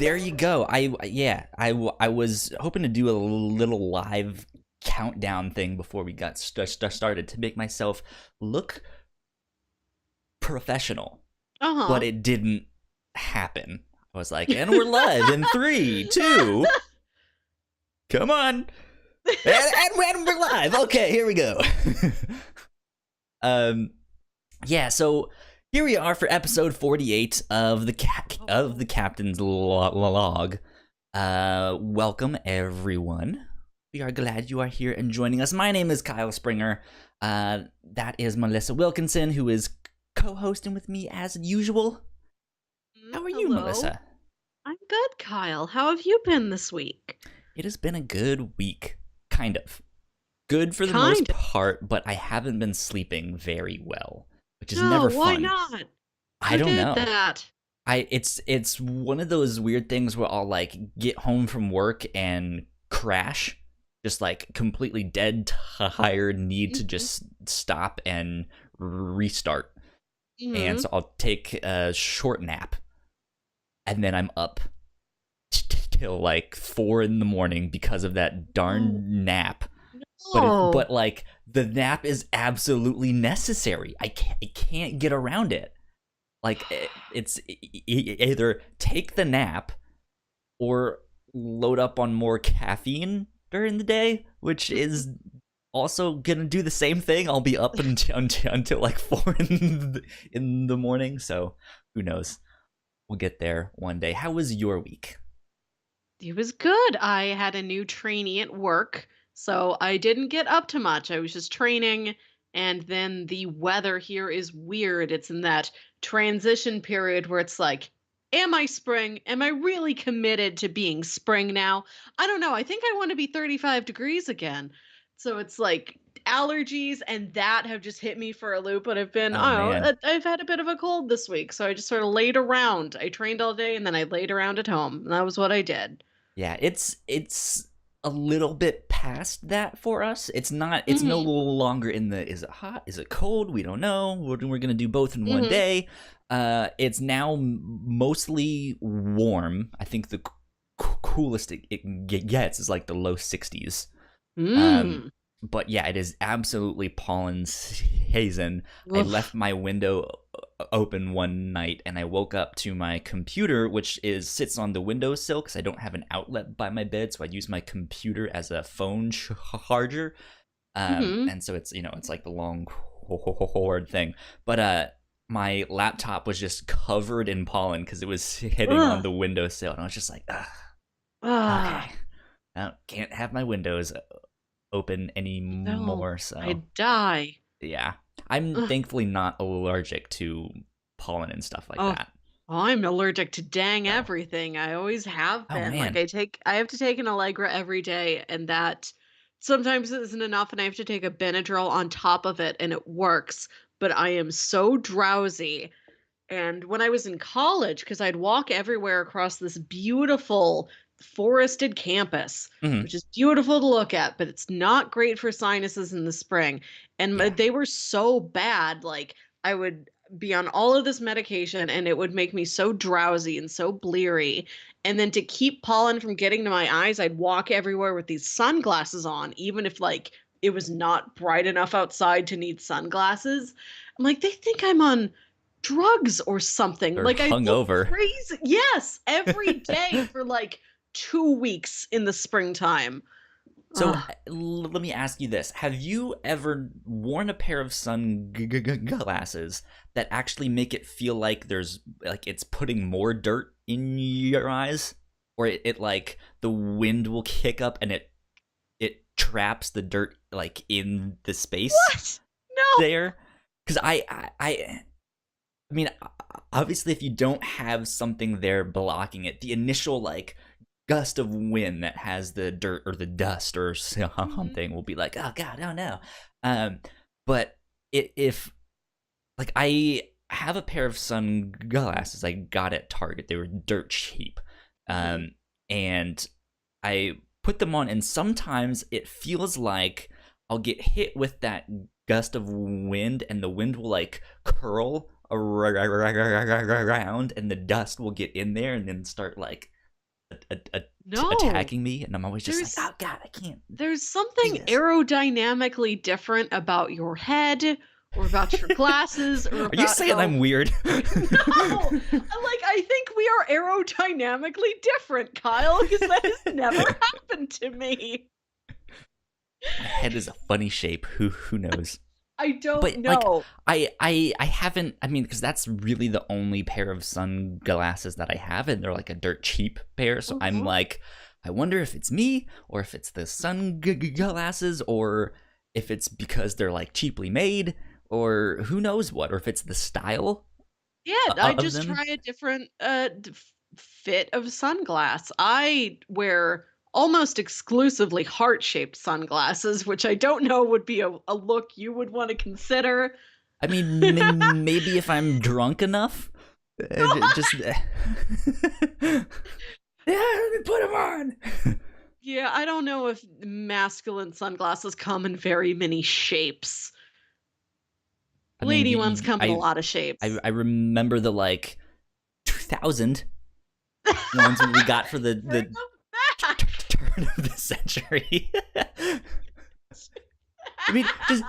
There you go. I was hoping to do a little live countdown thing before we got started to make myself look professional, but Uh-huh. it didn't happen. I was like, and we're live in three, two, come on, and we're live. Okay, here we go. um, yeah. So here we are for episode 48 of the Captain's Log. Welcome everyone. We are glad you are here and joining us. My name is Kyle Springer. That is Melissa Wilkinson, who is co-hosting with me as usual. How are you, Hello. Melissa? I'm good, Kyle. How have you been this week? It has been a good week, kind of. Good for the most Kind of. part, but I haven't been sleeping very well, which is No, never why fun. not? I Who don't did know. that? It's one of those weird things where I'll like get home from work and crash, just like completely dead tired, need to just stop and restart. And Mm-hmm. so I'll take a short nap, and then I'm up till like 4 in the morning because of that Oh, darn nap. no. But like the nap is absolutely necessary. I can't get around it. Like it's either take the nap or load up on more caffeine during the day, which is also gonna do the same thing. I'll be up until like 4 in the morning. So who knows? We'll get there one day. How was your week? It was good. I had a new trainee at work, so I didn't get up to much. I was just training, and then the weather here is weird. It's in that transition period where it's like, am I spring? Am I really committed to being spring now? I don't know. I think I want to be 35 degrees again. So it's like allergies and that have just hit me for a loop, but I've been, Oh I don't man, know, I've had a bit of a cold this week, so I just sort of laid around. I trained all day and then I laid around at home, and that was what I did. yeah, it's a little bit past that for us. It's not. It's no Mhm, longer in the. Is it hot? Is it cold? We don't know. We're gonna do both in one mhm. day. It's now mostly warm. I think the coolest it gets is like the low 60s. Um, Mm. but yeah, it is absolutely pollen season. I left Oof. my window open one night and I woke up to my computer, which is sits on the windowsill because I don't have an outlet by my bed, so I use my computer as a phone charger. Mhm. And so it's like the long cord thing. But my laptop was just covered in pollen because it was hitting on Ugh. the windowsill, and I was just like, ugh, okay, Ah. I can't have my windows open No. anymore. So I'd die. yeah, I'm Ugh. thankfully not allergic to pollen and stuff like Oh, that. I'm allergic to dang So everything. I always have oh been. Like man, I have to take an Allegra every day, and that sometimes isn't enough, and I have to take a Benadryl on top of it, and it works. But I am so drowsy. And when I was in college, because I'd walk everywhere across this beautiful forested campus, hmm, which is beautiful to look at, but it's not great for sinuses in the spring. And yeah, they were so bad. Like I would be on all of this medication and it would make me so drowsy and so bleary. And then to keep pollen from getting to my eyes, I'd walk everywhere with these sunglasses on, even if like it was not bright enough outside to need sunglasses. I'm like, they think I'm on drugs or something. or Like I look hungover. crazy. Yes, every day for like 2 weeks in the springtime. So Ugh. let me ask you this: have you ever worn a pair of sunglasses that actually make it feel like there's like it's putting more dirt in your eyes, or it like the wind will kick up and it traps the dirt like in the space What? No. there? Because I mean, obviously, if you don't have something there blocking it, the initial like gust of wind that has the dirt or the dust or Mhm. something will be like, oh god, oh no. Um, but if like I have a pair of sunglasses I got at Target, they were dirt cheap, Mhm. um, and I put them on, and sometimes it feels like I'll get hit with that gust of wind, and the wind will like curl around, and the dust will get in there, and then start like No. attacking me, and I'm always just like, There's oh god, I can't there's do something this. aerodynamically different about your head or about your glasses or Are you about saying how I'm weird? No! I think we are aerodynamically different, Kyle, because that has never happened to me. My head is a funny shape. Who knows? I don't But like, know. I haven't. I mean, because that's really the only pair of sunglasses that I have, and they're like a dirt cheap pair. So I'm Mhm. like, I wonder if it's me, or if it's the sunglasses, or if it's because they're like cheaply made, or who knows what, or if it's the style Yeah, I of just them. try a different, fit of sunglass. I wear almost exclusively heart-shaped sunglasses, which I don't know would be a look you would wanna consider. I mean, maybe if I'm drunk enough, just yeah, let me put them on. Yeah, I don't know if masculine sunglasses come in very many shapes. I mean, Lady ones come in a lot of shapes. I remember the like 2000 ones we got for Bring the 'em back! turn of the century. I mean, just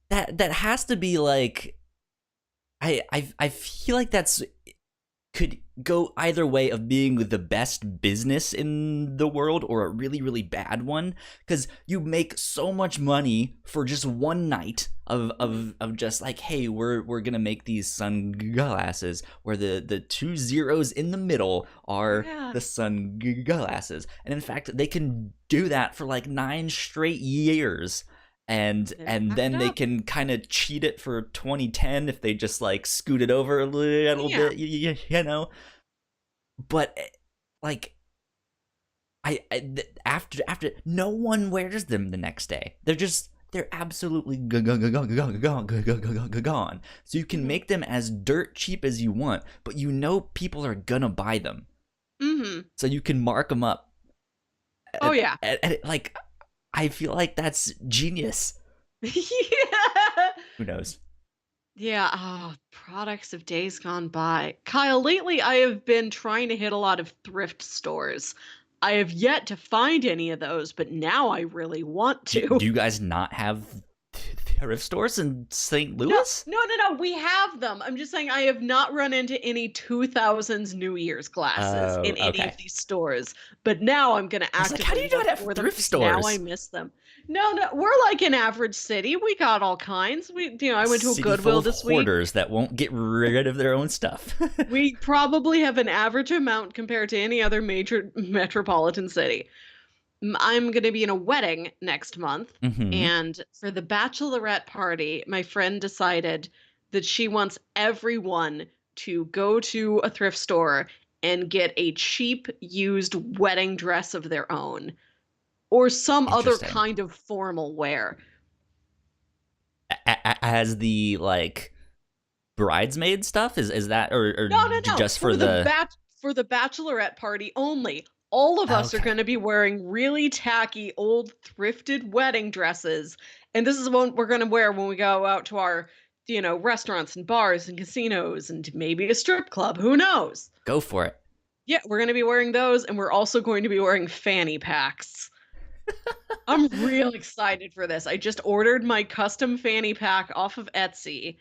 that has to be like I feel like that's could go either way of being the best business in the world or a really really bad one, because you make so much money for just one night Mhm. of just like, hey, we're gonna make these sunglasses where the two zeros in the middle are Yeah. the sunglasses, and in fact they can do that for like 9 straight years, They're and backed then they up. can kind of cheat it for 2010 if they just like scoot it over a little Yeah. bit, you know. But like after no one wears them the next day. They're absolutely gone. So you can Mhm. make them as dirt cheap as you want, but you know people are gonna buy them, Mhm. so you can mark them up. Oh, yeah. Like, I feel like that's genius. Yeah. Who knows? Yeah, products of days gone by. Kyle, lately I have been trying to hit a lot of thrift stores. I have yet to find any of those, but now I really want Do to. you guys not have thrift stores in St. No, Louis? no, no, no. We have them. I'm just saying I have not run into any 2000s New Year's glasses Oh, in any of okay. these stores. But now I'm going to I was like, how do actively you look not have for them thrift because now I stores? miss them. No, no, we're like an average city. We got all kinds. I A went to a city full Goodwill of this week. hoarders that won't get rid of their own stuff. We probably have an average amount compared to any other major metropolitan city. I'm going to be in a wedding next month. Mm-hmm. And for the bachelorette party, my friend decided that she wants everyone to go to a thrift store and get a cheap used wedding dress of their own or some other Interesting. kind of formal wear. As the like bridesmaid stuff, is that, or No, no, no. just for the? For the bachelorette party only. All of us are Okay. going to be wearing really tacky old thrifted wedding dresses, and this is what we're going to wear when we go out to our, restaurants and bars and casinos and maybe a strip club. Who knows? Go for it. Yeah, we're going to be wearing those, and we're also going to be wearing fanny packs. I'm real excited for this. I just ordered my custom fanny pack off of Etsy,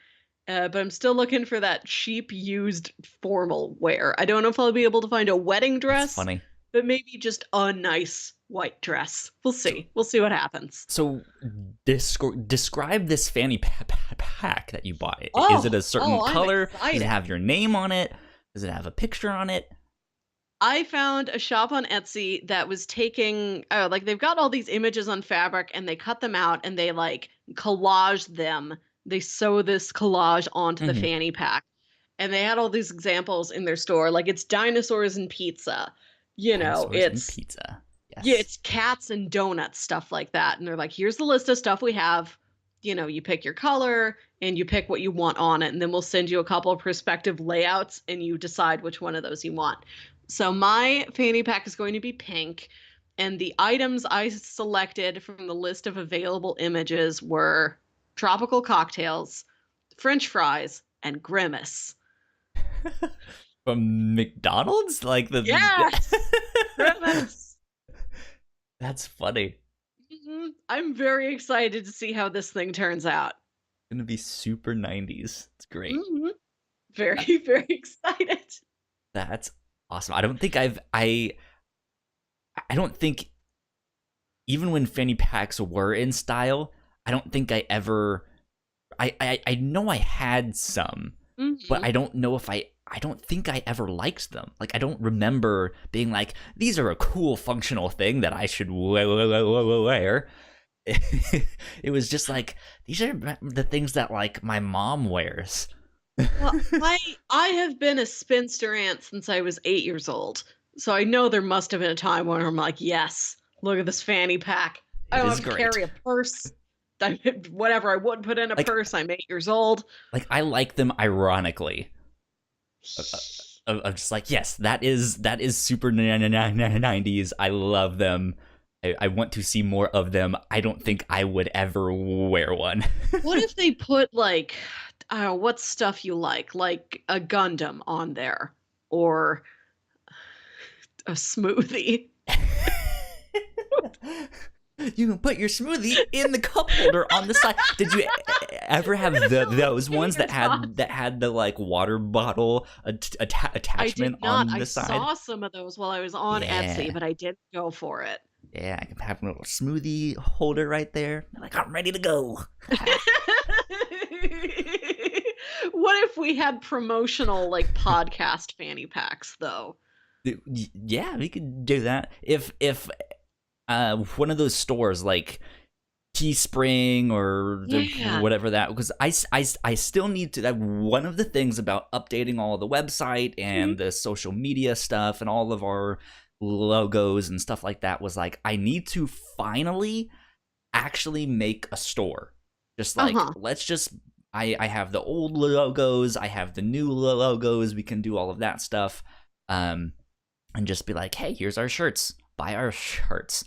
but I'm still looking for that cheap used formal wear. I don't know if I'll be able to find a wedding That's dress, funny. but maybe just a nice white dress. We'll So see. We'll see what happens. so describe this fanny pack that you bought. Is it Oh, a certain oh, I'm color? Does it excited. have your name on it? Does it have a picture on it? I found a shop on Etsy that was taking, like they've got all these images on fabric and they cut them out and they like collage them. They sew this collage onto the Mm-hmm. fanny pack. And they had all these examples in their store. Like it's dinosaurs and pizza. Dinosaurs and It's pizza. yeah, Yes. it's cats and donuts, stuff like that. And they're like, here's the list of stuff we have. You pick your color and you pick what you want on it, and then we'll send you a couple of perspective layouts and you decide which one of those you want. So my fanny pack is going to be pink, and the items I selected from the list of available images were tropical cocktails, French fries, and grimace. From McDonald's? Like the Yes! Grimace! That's funny. I'm very excited to see how this thing turns out. It's gonna be super 90s. It's great. hmm Very, very excited. That's awesome. I don't think even when fanny packs were in style, I don't think I ever I know I had some, but hmm I don't know if I don't think I ever liked them. Like I don't remember being like, these are a cool functional thing that I should wear. It was just like, these are the things that like my mom wears. Well, I have been a spinster aunt since I was 8 years old, so I know there must have been a time when I'm like, yes, look at this fanny pack. I It don't is have to great. carry a purse. Whatever I would put in a Like purse. I'm 8 years old. I like them ironically. Of just like, yes, that is super 90s. I love them. I want to see more of them. I don't think I would ever wear one. What if they put like, I don't know, what stuff you like a Gundam on there, or a smoothie? You can put your smoothie in the cup holder on the side. Did you ever have those ones that had the like water bottle I attachment did not. on I the side? saw some of those while I was on Etsy, Yeah, but I didn't go for it. yeah. I can have a little smoothie holder right there. Like I'm ready to go. What if we had promotional like podcast fanny packs though? Yeah, we could do that. If one of those stores like Teespring or Yeah. whatever that, because I still need to, that one of the things about updating all the website and the social media stuff and all of our logos and stuff like that was like, I need to finally actually make a store. Just like, Uh-huh. let's just, I have the old logos, I have the new logos, we can do all of that stuff. And just be like, hey, here's our shirts, buy our shirts.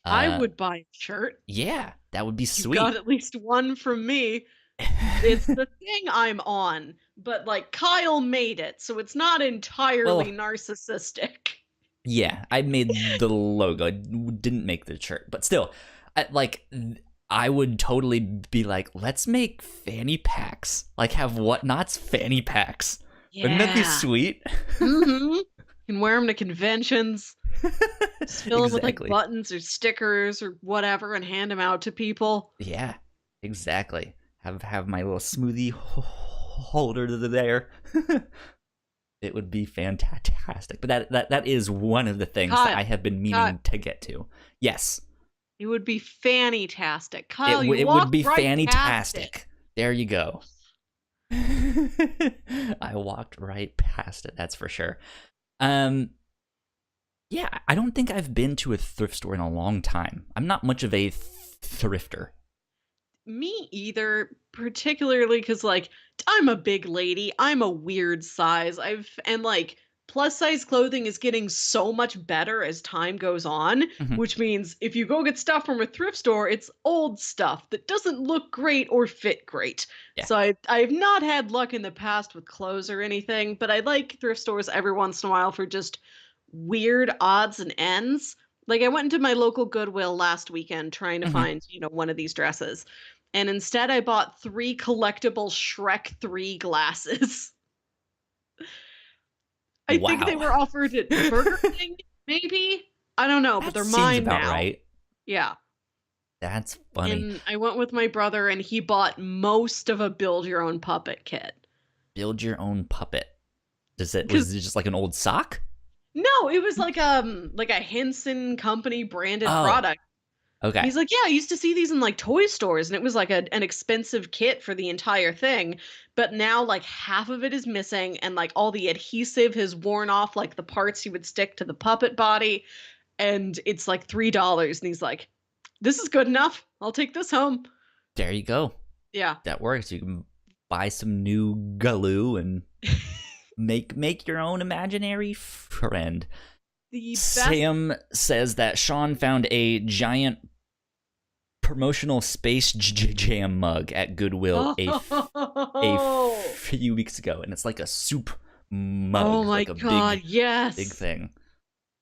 I would buy a shirt. Yeah, that would be You sweet. got at least one from me. It's the thing I'm on, but like Kyle made it, so it's not entirely Well, narcissistic. yeah, I made the logo, I didn't make the shirt, but still, I would totally be like, let's make fanny packs, like have Whatnauts fanny packs. Wouldn't that be Yeah. sweet? You can wear them to conventions. Just fill them with like Exactly. buttons or stickers or whatever and hand them out to people. Yeah, exactly. Have my little smoothie holder there. It would be fantastic. But that is one of the things that I Kyle, have been Kyle, meaning to get to. Yes, it would be fanny-tastic. Kyle, you it would walked be right past it. fanny-tastic. There you go. I walked right past it. That's for sure. Yeah, I don't think I've been to a thrift store in a long time. I'm not much of a thrifter. Me either, particularly because like I'm a big lady. I'm a weird size. And like plus size clothing is getting so much better as time goes on, Mhm. which means if you go get stuff from a thrift store, it's old stuff that doesn't look great or fit great. Yeah. So I've not had luck in the past with clothes or anything, but I like thrift stores every once in a while for just weird odds and ends. Like I went into my local Goodwill last weekend trying to Mhm. find, one of these dresses. And instead I bought 3 collectible Shrek 3 glasses. I think they Wow. were offered at Burger King, maybe? I don't know, but That they're seems mine about now. right. Yeah. That's funny. And I went with my brother and he bought most of a build your own puppet kit. Build your own puppet. Was it Cuz just like an old sock? no, it was like a Henson company branded Oh, product. okay. He's like, "Yeah, I used to see these in like toy stores and it was like an expensive kit for the entire thing, but now like half of it is missing and like all the adhesive has worn off like the parts you would stick to the puppet body and it's like $3." And he's like, "This is good enough. I'll take this home." There you go. Yeah. That works. You can buy some new glue and make your own imaginary friend. The best Sam says that Sean found a giant promotional Space Jam mug at Goodwill a few weeks ago, and it's like a soup Oh mug, my like a god, big yes. thing.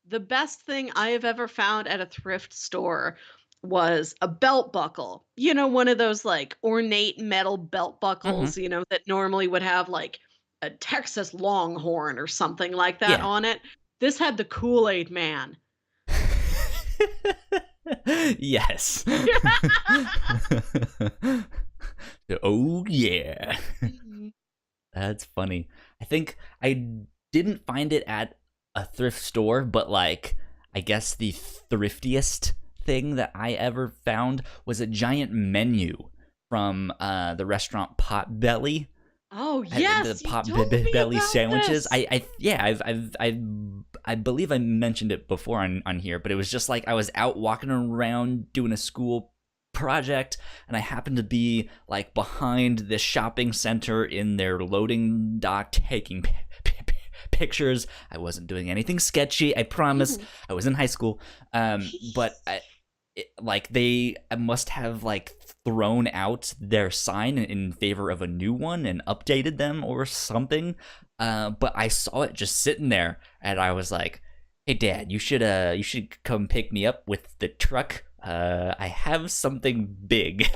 The best thing I have ever found at a thrift store was a belt buckle. You know, one of those like ornate metal belt Hmm. buckles, that normally would have like a Texas Longhorn or something like that Yeah. on it. This had the Kool-Aid Man. Yes. Oh yeah. Mhm. That's funny. I think I didn't find it at a thrift store, but like I guess the thriftiest thing that I ever found was a giant menu from the restaurant Potbelly. Oh, The yes, you pot told me belly about sandwiches. this. Yeah, I believe I mentioned it before on here, but it was just like I was out walking around doing a school project, and I happened to be like behind this shopping center in their loading dock taking pictures. I wasn't doing anything sketchy, I promise. Mhm. I was in high school, but like they must have like thrown out their sign in favor of a new one and updated them or something. But I saw it just sitting there, and I was like, "Hey, Dad, you should come pick me up with the truck. I have something big."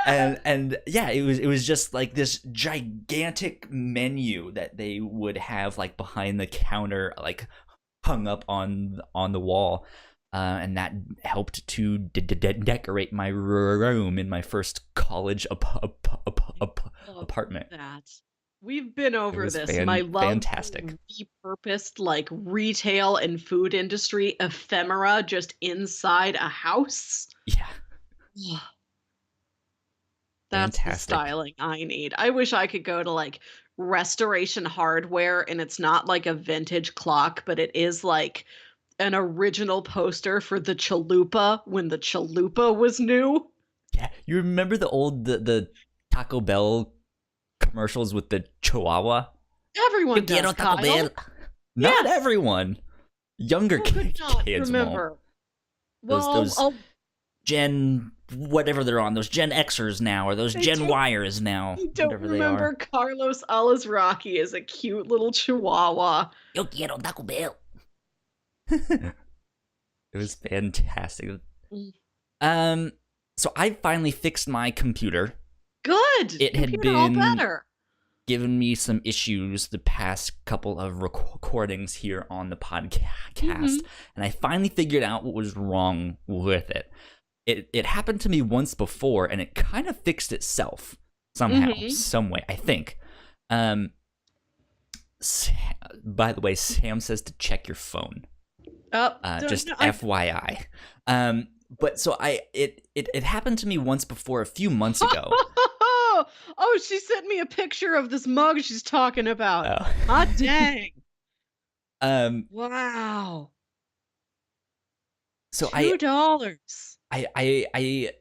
And yeah, it was just like this gigantic menu that they would have like behind the counter, like hung up on the wall, and that helped to decorate my room in my first college Love apartment. that. We've been It over was this. My love fantastic. for repurposed, like, retail and food industry ephemera just inside a house. Yeah, Ugh, that's the fantastic. styling I need. I wish I could go to, like, Restoration Hardware and it's not like a vintage clock, but it is like an original poster for the Chalupa when the Chalupa was new. Yeah, you remember the Taco Bell commercials with the Chihuahua? Yo Everyone quiero does, Taco Bell. Kyle. Not Yes. everyone. Younger Who could not kids won't. remember? Those Well, those Gen whatever they're on, those Gen Xers now, or those I Gen don't Yers now, I don't whatever they are. remember Carlos Alazraki as a cute little chihuahua. Yo quiero Taco Bell. It was fantastic. Mm. Um, so I finally fixed my computer. Good! It had Computer all been better. giving me some issues the past couple of recordings here on the podcast, Mhm. and I finally figured out what was wrong with it. It happened to me once before, and it kind of fixed itself somehow, Mhm. some way, I think. Um, by the way, Sam says to check your phone. Oh, Just no, FYI. But so it happened to me once before a few months ago. Oh, she sent me a picture of this mug she's talking about. Oh. Hot dang. um. Wow. So $2. I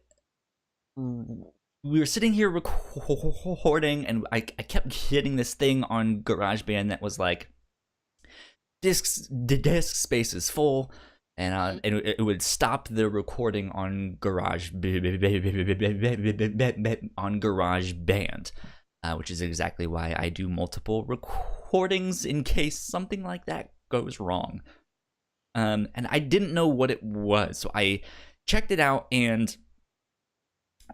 we were sitting here recording, and I kept hitting this thing on GarageBand that was like disk space is full, and it would stop the recording on GarageBand, which is exactly why I do multiple recordings in case something like that goes wrong. And I didn't know what it was, so I checked it out, and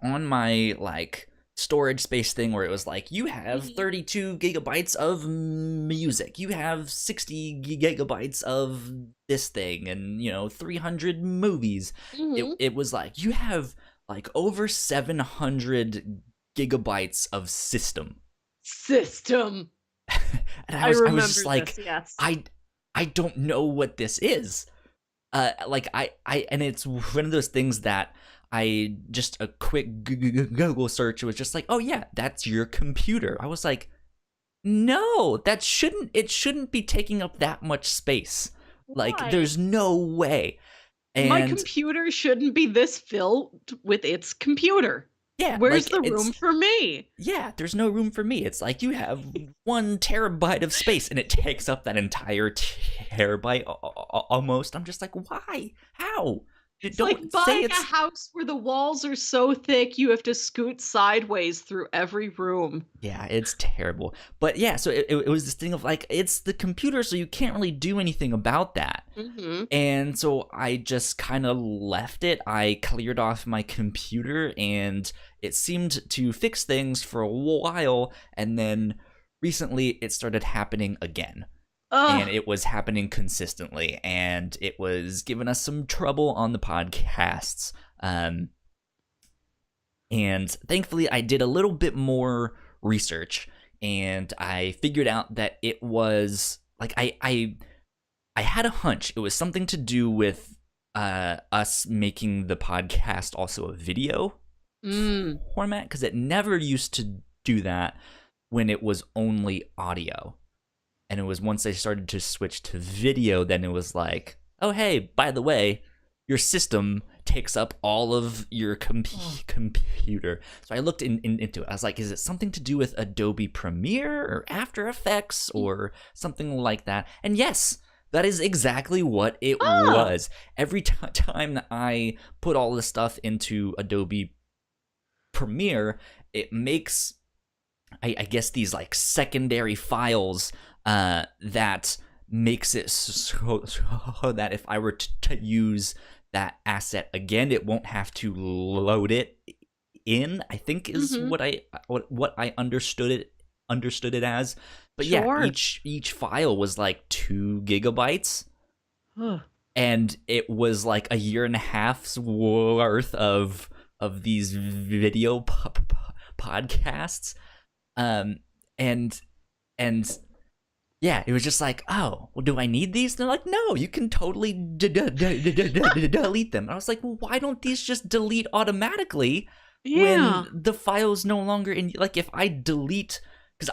on my like storage space thing where it was like, you have 32 gigabytes of music, you have 60 gigabytes of this thing, and 300 movies. Mhm. It was like, you have like over 700 gigabytes of system. System. And I I was just remember like, this, yes. I don't know what this is. Like I and it's one of those things that I just a quick Google search was just like, oh yeah, that's your computer. I was like, no, it shouldn't be taking up that much space. Like, Why? there's no way. My And computer shouldn't be this filled with its computer. yeah, Where's like the it's room for me? yeah, there's no room for me. It's like you have 1 terabyte of space, and it takes up that entire terabyte almost. I'm just like, why? How? It's like don't say buying a it's house where the walls are so thick you have to scoot sideways through every room. yeah, it's terrible. But yeah, so it was this thing of like it's the computer, so you can't really do anything about that. Mhm. And so I just kind of left it. I cleared off my computer and it seemed to fix things for a while. And then recently it started happening again. And Ugh. it was happening consistently. And it was giving us some trouble on the podcasts. And thankfully, I did a little bit more research and I figured out that it was like I had a hunch it was something to do with us making the podcast also a video Mm. format because it never used to do that when it was only audio. And it was once they started to switch to video, then it was like, oh, hey, by the way, your system takes up all of your computer. So I looked into it. I was like, is it something to do with Adobe Premiere or After Effects or something like that? And yes, that is exactly what it Ah. was. Every time that I put all this stuff into Adobe Premiere, it makes, I guess, these like secondary files that makes it so that if I were to use that asset again, it won't have to load it in. I think is Mhm. what I understood it as. But yeah, Sure. each file was like 2 gigabytes, Ugh. and it was like a year and a half's worth of these video podcasts. Um, and and yeah, it was just like, oh, well, do I need these? And they're like, no, you can totally delete them. And I was like, well, why don't these just delete automatically when Yeah. the file's no longer in? Like, if I delete, because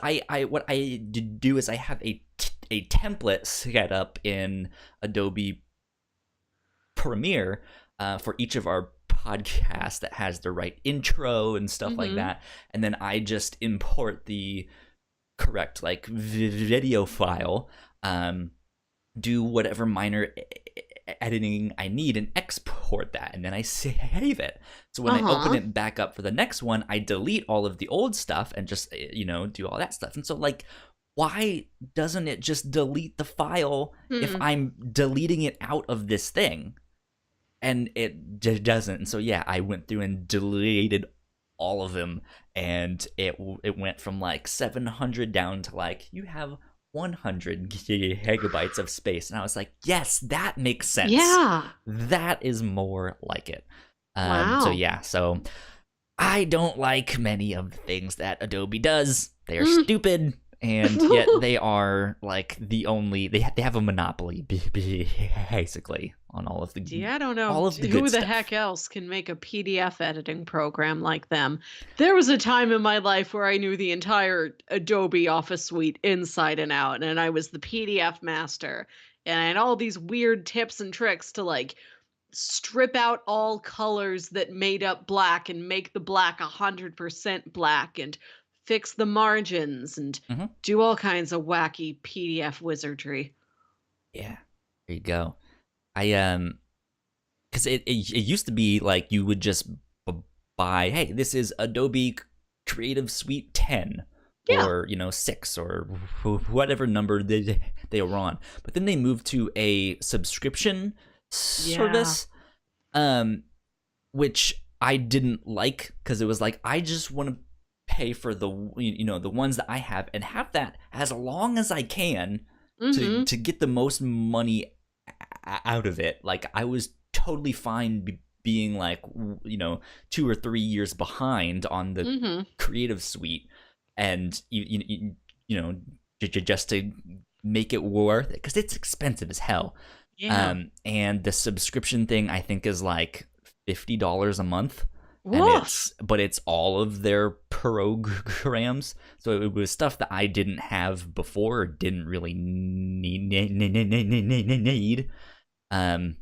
what I do is I have a template set up in Adobe Premiere for each of our podcasts that has the right intro and stuff like Mhm. that, and then I just import the correct like video file, do whatever minor editing I need and export that, and then I save it. So when I open Uh-huh. it back up for the next one, I delete all of the old stuff and just do all that stuff. And so like, why doesn't it just delete the file if Hmm. I'm deleting it out of this thing? And it doesn't. And so yeah, I went through and deleted all of them, and it went from like 700 down to like, you have 100 gigabytes of space. And I was like, yes, that makes sense. Yeah. That is more like it. So Wow. yeah, so I don't like many of the things that Adobe does. They are Mm. stupid, and yet they are like the only they have a monopoly basically on Gee, I don't know all of the good who the heck stuff. else can make a PDF editing program like them. There was a time in my life where I knew the entire Adobe Office suite inside and out, and I was the PDF master. And I had all these weird tips and tricks to like strip out all colors that made up black and make the black 100% black and fix the margins and Hmm. do all kinds of wacky PDF wizardry. Yeah, there you go. I because it used to be like you would just buy, hey, this is Adobe Creative Suite 10 Yeah. or 6 or whatever number they were on. But then they moved to a subscription Yeah. service, um which I didn't like because it was like, I just want to pay for the ones that I have and have that as long as I can to Mhm. to get the most money out of it. Like, I was totally fine being like 2 or 3 years behind on the Mhm. creative suite, and just to make it worth it because it's expensive as hell. Yeah. And the subscription thing I think is like $50 a month, and Woof. it's all of their programs. So it was stuff that I didn't have before or didn't really need. Um,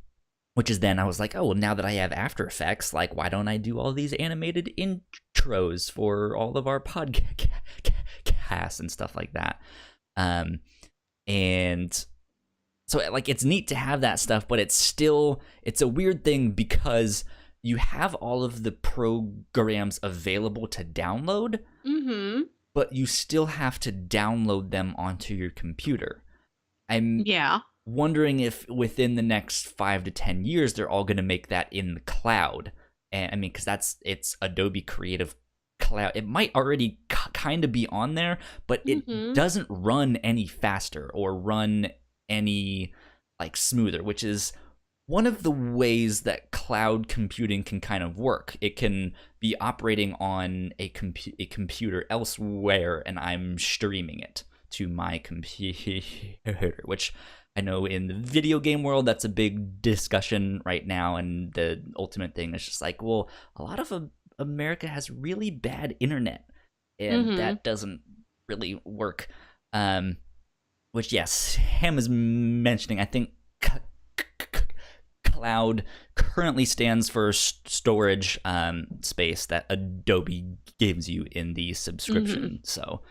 which is then I was like, oh, well, now that I have After Effects, like, why don't I do all these animated intros for all of our podcasts and stuff like that? And so like it's neat to have that stuff, but it's a weird thing because you have all of the programs available to download, Mhm. but you still have to download them onto your computer. I'm Yeah. wondering if within the next 5 to 10 years they're all going to make that in the cloud. And I mean, because it's Adobe Creative Cloud. It might already kind of be on there, but it Mhm. doesn't run any faster or run any like smoother, which is one of the ways that cloud computing can kind of work. It can be operating on a computer elsewhere, and I'm streaming it to my computer, which I know in the video game world that's a big discussion right now. And the ultimate thing is just like, well, a lot of America has really bad internet, and Mhm. that doesn't really work. Um, which yes, Ham is mentioning. I think cloud currently stands for storage space that Adobe gives you in the Mhm. subscription. So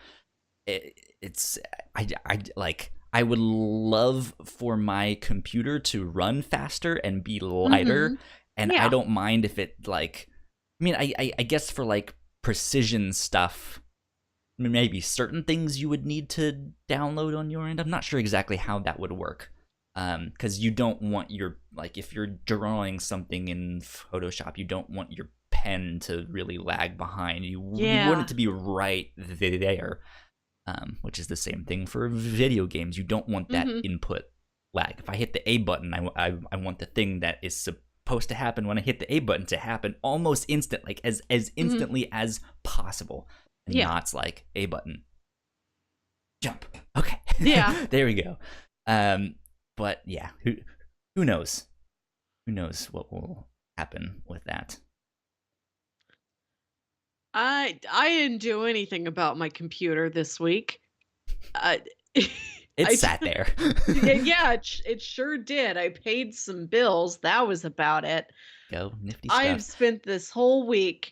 it's I like I would love for my computer to run faster and be lighter, Mhm. and I Yeah. don't mind if it like. I mean, I guess for like precision stuff, maybe certain things you would need to download on your end. I'm not sure exactly how that would work. Because you don't want your like if you're drawing something in Photoshop, you don't want your pen to really lag behind. You want it Yeah. to be right there. Which is the same thing for video games. You don't want that Mhm. input lag. If I hit the A button, I want the thing that is supposed to happen when I hit the A button to happen almost instant, like as Mhm. instantly as possible, and Yeah. not it's like A button, jump. Okay, Yeah. there we go. Um, but yeah, who knows? Who knows what will happen with that? I didn't do anything about my computer this week. I It I sat just there. yeah, it sure did. I paid some bills, that was about it. Go nifty I've stuff. spent this whole week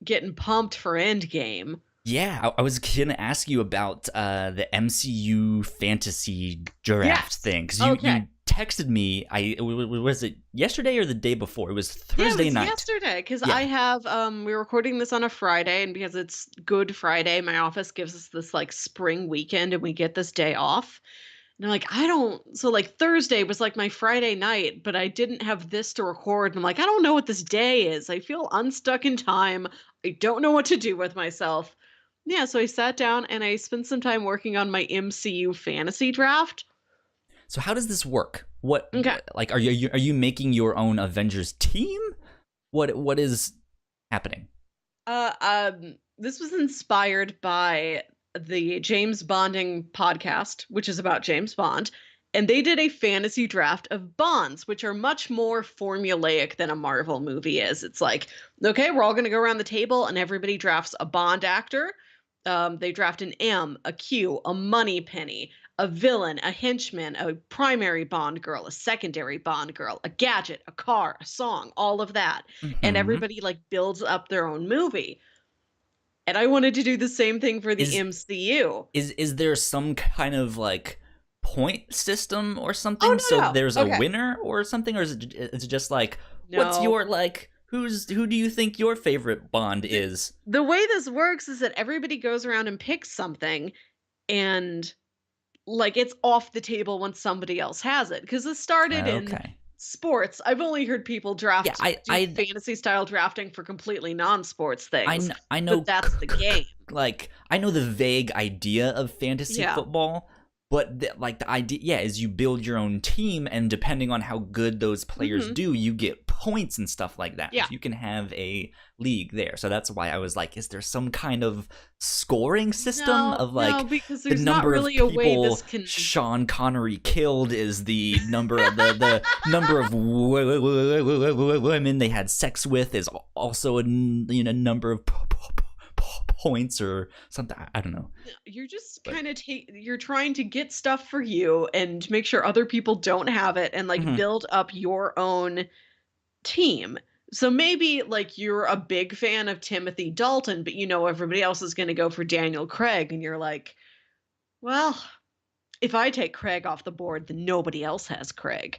getting pumped for Endgame. Yeah, I was gonna ask you about the MCU fantasy draft Yes. thing because Okay. you texted me. Was it yesterday or the day before? It was Yeah, it Thursday was night. yesterday because I Yeah. have we're recording this on a Friday, and because it's Good Friday, my office gives us this like spring weekend and we get this day off. And I'm like, I don't so like Thursday was like my Friday night, but I didn't have this to record. And I'm like, I don't know what this day is. I feel unstuck in time. I don't know what to do with myself. Yeah, so I sat down and I spent some time working on my MCU fantasy draft. So how does this work? What Okay. like are you making your own Avengers team? What is happening? This was inspired by the James Bonding podcast, which is about James Bond, and they did a fantasy draft of Bonds, which are much more formulaic than a Marvel movie is. It's like, okay, we're all going to go around the table, and everybody drafts a Bond actor. They draft an M, a Q, a Money Penny, a villain, a henchman, a primary Bond girl, a secondary Bond girl, a gadget, a car, a song, all of that, and Hmm. everybody like builds up their own movie. And I wanted to do the same thing for the Is MCU. is there some kind of like point system or Oh, something no, so there's no. a Okay. winner or something, or is it just like what's No. your like who do you think your favorite Bond The is? the way this works is that everybody goes around and picks something, and, like, it's off the table when somebody else has it. Because it started in Okay. sports. I've only heard people Yeah, do fantasy style drafting for completely non-sports things, I but know that's the game. like I know the vague idea of fantasy Yeah. football, but like the idea, yeah, is you build your own team, and depending on how good those players Mhm. do, you get points and stuff like that. Yeah. You can have a league there, so that's why I was like, is there some kind of scoring system No, of no, like because the there's not number of really a way this people can Sean Connery killed is the number of the number of women they had sex with is also a number of points or something. I don't know, you're just but kind of you're trying to get stuff for you and make sure other people don't have it and like mhm. build up your own team. So maybe like you're a big fan of Timothy Dalton, but you know everybody else is going to go for Daniel Craig and you're like, well, if I take Craig off the board, then nobody else has Craig.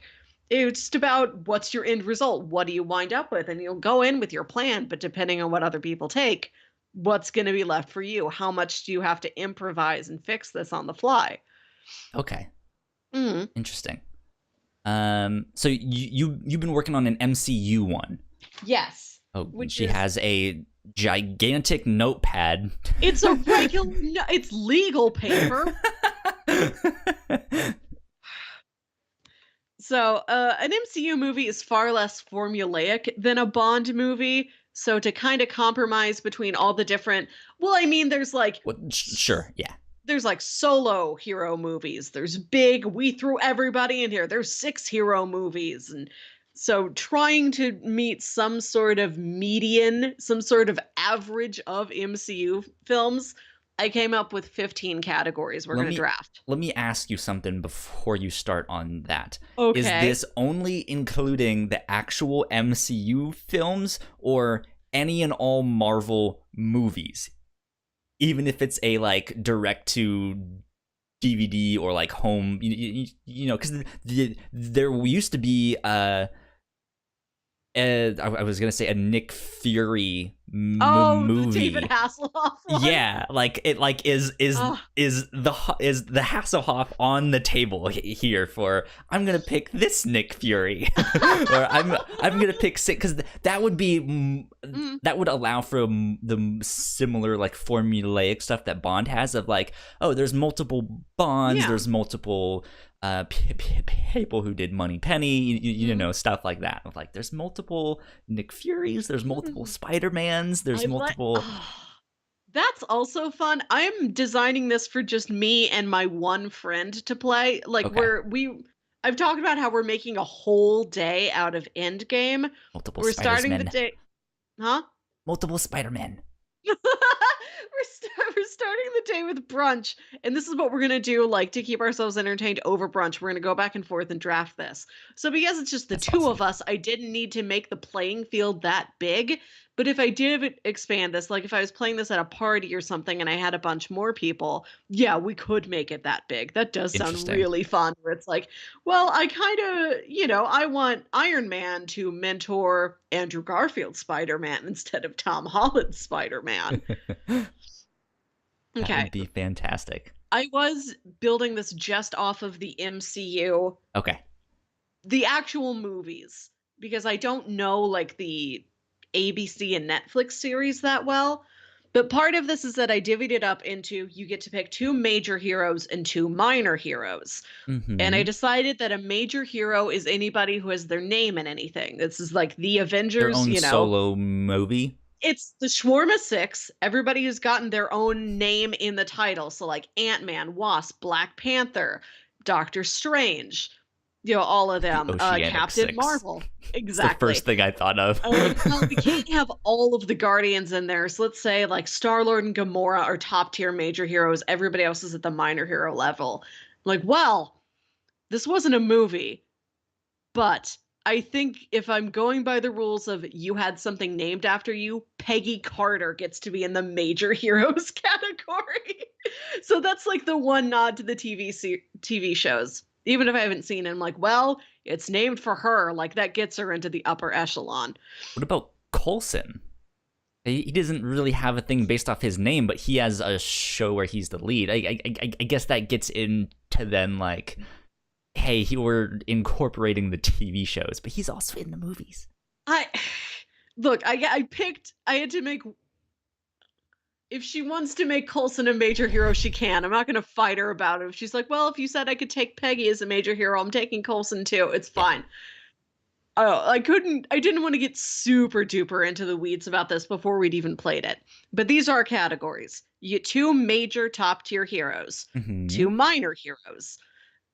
It's just about what's your end result? What do you wind up with? And you'll go in with your plan, but depending on what other people take, what's going to be left for you? How much do you have to improvise and fix this on the fly? Okay. Mm, Interesting. So you've been working on an MCU one. yes. Oh, Which she is has a gigantic notepad. it's a regular no, it's legal paper. So, an MCU movie is far less formulaic than a Bond movie. So, to kind of compromise between all the different, well, I mean, Well, sure, yeah. there's like solo hero movies. There's big, we threw everybody in here. There's 6 hero movies, and so trying to meet some sort of median, some sort of average of MCU films, I came up with 15 categories we're Let going to me draft. let me ask you something before you start on that. Is Okay. this only including the actual MCU films or any and all Marvel movies? Even if it's a like direct to DVD or like home, you know, because there used to be I was gonna say a Nick Fury Oh, the David movie. Hasselhoff one. Yeah, like it like Oh, is the Hasselhoff on the table here for I'm gonna pick this Nick Fury or I'm gonna pick six because that would be mm, that would allow for the similar like formulaic stuff that Bond has of like, oh, there's multiple Bonds, yeah. there's multiple people who did Money Penny, you know, stuff like that. Like, there's multiple Nick Furies, there's multiple Mm. Spider-Mans, there's I like. multiple. Oh, that's also fun. I'm designing this for just me and my one friend to play. Like Okay, I've talked about how we're making a whole day out of Endgame. multiple We're starting the Spider-Men, day, huh? multiple Spider-Men. We're starting the day with brunch, and this is what we're gonna do, like to keep ourselves entertained over brunch. We're gonna go back and forth and draft this. So because it's just the That's two awesome. of us, I didn't need to make the playing field that big. But if I did expand this, like if I was playing this at a party or something and I had a bunch more people, yeah, we could make it that big. That does sound Interesting. really fun. Where it's like, well, I kind of, I want Iron Man to mentor Andrew Garfield Spider Man instead of Tom Holland Spider Man. That Okay. would be fantastic. I was building this just off of the MCU, Okay. the actual movies, because I don't know like the ABC and Netflix series that well. But part of this is that I divvied it up into you get to pick 2 major heroes and 2 minor heroes. And I Mm-hmm. decided that a major hero is anybody who has their name in anything. This is like the Their Avengers, own solo movie. It's the Shawarma Six. Everybody who's gotten their own name in the title. So like Ant-Man, Wasp, Black Panther, Doctor Strange, all of The them. Oceanic Captain Six. Marvel. It's the Exactly. first thing I thought of. I'm like, well, we can't have all of the Guardians in there. So let's say like Star-Lord and Gamora are top tier major heroes. Everybody else is at the minor hero level. I'm like, well, this wasn't a movie. But I think if I'm going by the rules of you had something named after you, Peggy Carter gets to be in the major heroes category. So that's like the one nod to the TV shows. Even if I haven't seen it, I'm like, well, it's named for her. Like that gets her into the upper echelon. What about Coulson? He doesn't really have a thing based off his name, but he has a show where he's the lead. I guess that gets into then like, hey, we're incorporating the TV shows, but he's also in the movies. I look, I had to make if she wants to make Coulson a major hero, she can. I'm not going to fight her about it. If she's like, well, if you said I could take Peggy as a major hero, I'm taking Coulson too. It's Yeah. fine. I didn't want to get super duper into the weeds about this before we'd even played it. But these are categories. You get 2 major top tier heroes, Mm-hmm. 2 minor heroes,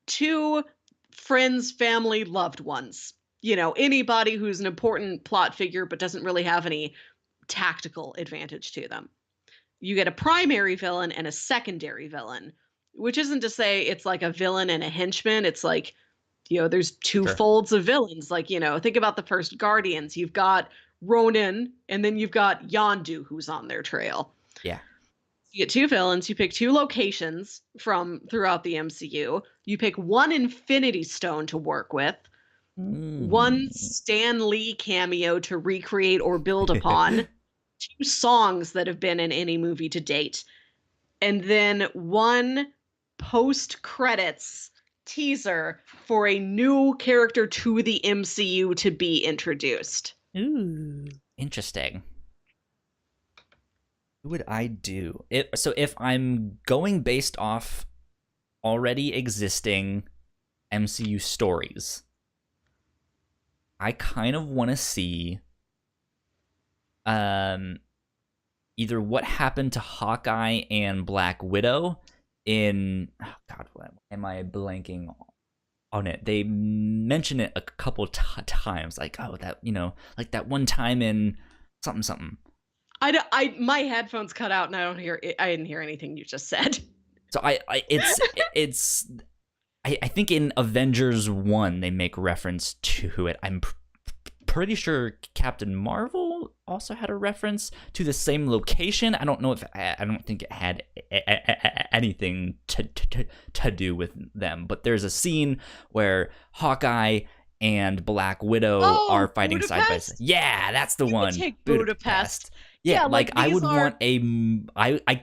2 friends, family, loved ones. Anybody who's an important plot figure but doesn't really have any tactical advantage to them. You get a primary villain and a secondary villain, which isn't to say it's like a villain and a henchman. It's like, there's two Sure. folds of villains. Like, think about the first Guardians. You've got Ronan, and then you've got Yondu, who's on their trail. Yeah. You get two villains, you pick two locations from throughout the MCU. You pick one Infinity Stone to work with, one Mm. Stan Lee cameo to recreate or build upon, two songs that have been in any movie to date, and then one post credits teaser for a new character to the MCU to be introduced. Ooh, interesting. Who would I do? So if I'm going based off already existing MCU stories, I kind of want to see um either what happened to Hawkeye and Black Widow in, oh god, what am I blanking on it? They mention it a couple times, like, oh, that, like that one time in something something. My headphones cut out and I didn't hear anything you just said. So it's I think in Avengers 1 they make reference to it. I'm pretty sure Captain Marvel also had a reference to the same location. I don't know if I don't think it had anything to do with them, but there's a scene where Hawkeye and Black Widow are Oh, fighting side by side. Budapest? Yeah, that's the You could one. take Budapest. Yeah, Yeah, like like I these would are want I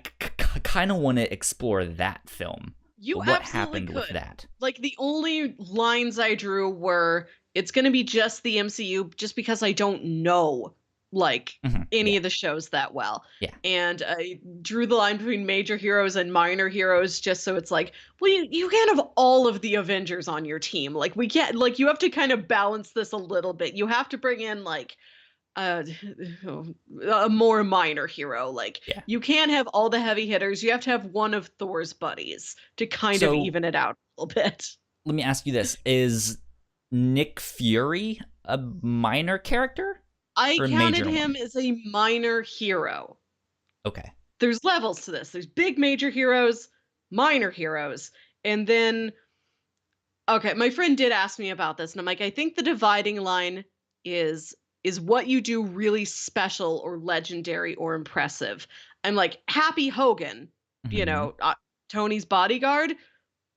kind of want to explore that film. you What absolutely happened with could. that? Like the only lines I drew were it's going to be just the MCU just because I don't know like any Yeah, of the shows that well. yeah. And I drew the line between major heroes and minor heroes just so it's like, well, you can't have all of the Avengers on your team. Like we can't like you have to kind of balance this a little bit. You have to bring in like uh a more minor hero. Like Yeah. you can't have all the heavy hitters. You have to have one of Thor's buddies to kind of So even it out a little bit. let me ask you this: Is Nick Fury a minor character I or a counted major him one? as a minor hero. Okay. There's levels to this. There's big major heroes, minor heroes, and then okay, my friend did ask me about this and I'm like, I think the dividing line is is what you do really special or legendary or impressive. I'm like, Happy Hogan, you Mm-hmm. know, Tony's bodyguard,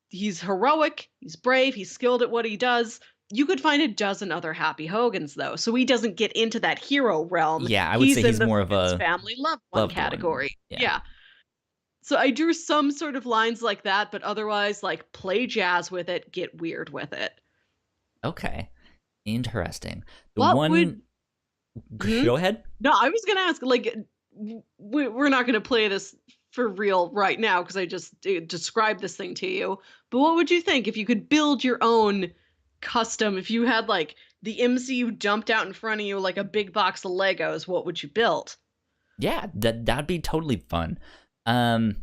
he's heroic, he's brave, he's skilled at what he does. You could find a dozen other Happy Hogans though, so he doesn't get into that hero realm. Yeah, I would say He's in he's the more of friends, a family, loved one loved one. category. Yeah. Yeah. So I drew some sort of lines like that, but otherwise, like play jazz with it, get weird with it. Okay. Interesting. The What would? one. Hmm? Go ahead. No, I was gonna ask. Like, we're not gonna play this for real right now because I just described this thing to you. But what would you think if you could build your own custom? If you had like the MCU dumped out in front of you like a big box of Legos, what would you build? Yeah, that'd be totally fun. Um,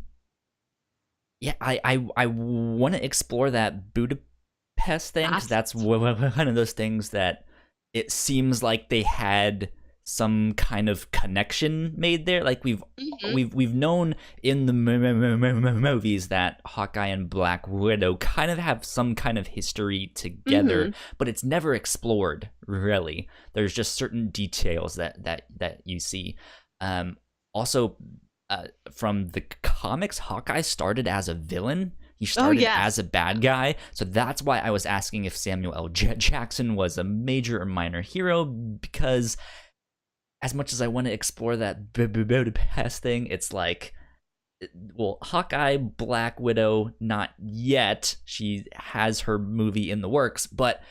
yeah, I want to explore that Budapest thing because That's that's one of those things that it seems like they had some kind of connection made there. Like hmm we've known in the movies that Hawkeye and Black Widow kind of have some kind of history together, hmm but it's never explored really. There's just certain details that you see. Also, from the comics, Hawkeye started as a villain. He Oh started as yes. a bad guy, so that's why I was asking if Samuel L. Jackson was a major or minor hero. Because as much as I want to explore that Budapest thing, it's like, well, Hawkeye, Black Widow, not yet. She has her movie in the works, but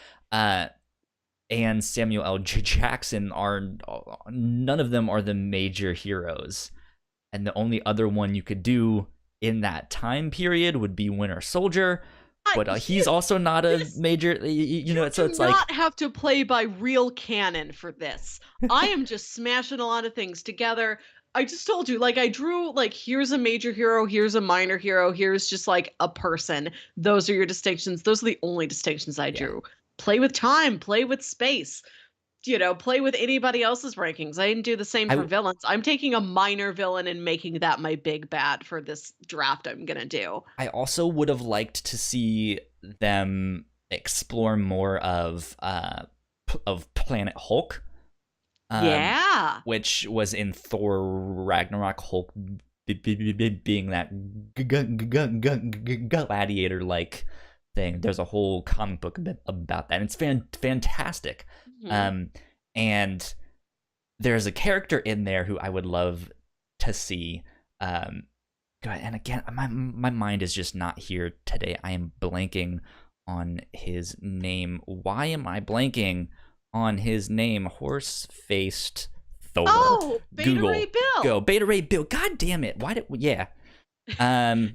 and Samuel L. Jackson are none of them are the major heroes, and the only other one you could do in that time period would be Winter Soldier, but he's also not a This major. You So do it's like, not have to play by real canon for this. I am just smashing a lot of things together. I just told you, like, I drew, like, here's a major hero, here's a minor hero, here's just like a person. Those are your distinctions. Those are the only distinctions I yeah, drew. Play with time, play with space, play with anybody else's rankings. I didn't do the same for I villains. I'm taking a minor villain and making that my big bad for this draft I'm going to do. I also would have liked to see them explore more of Planet Hulk, um, Yeah. which was in Thor Ragnarok. Hulk being that gladiator like thing. There's a whole comic book about that, and it's fantastic. Mhm. And there's a character in there who I would love to see. And again, my mind is just not here today. I am blanking on his name. Why am I blanking on his name? Horse faced Thor. Oh, Beta Ray Google. Go. Bill. Beta Ray Bill. God damn it. Why did yeah. Um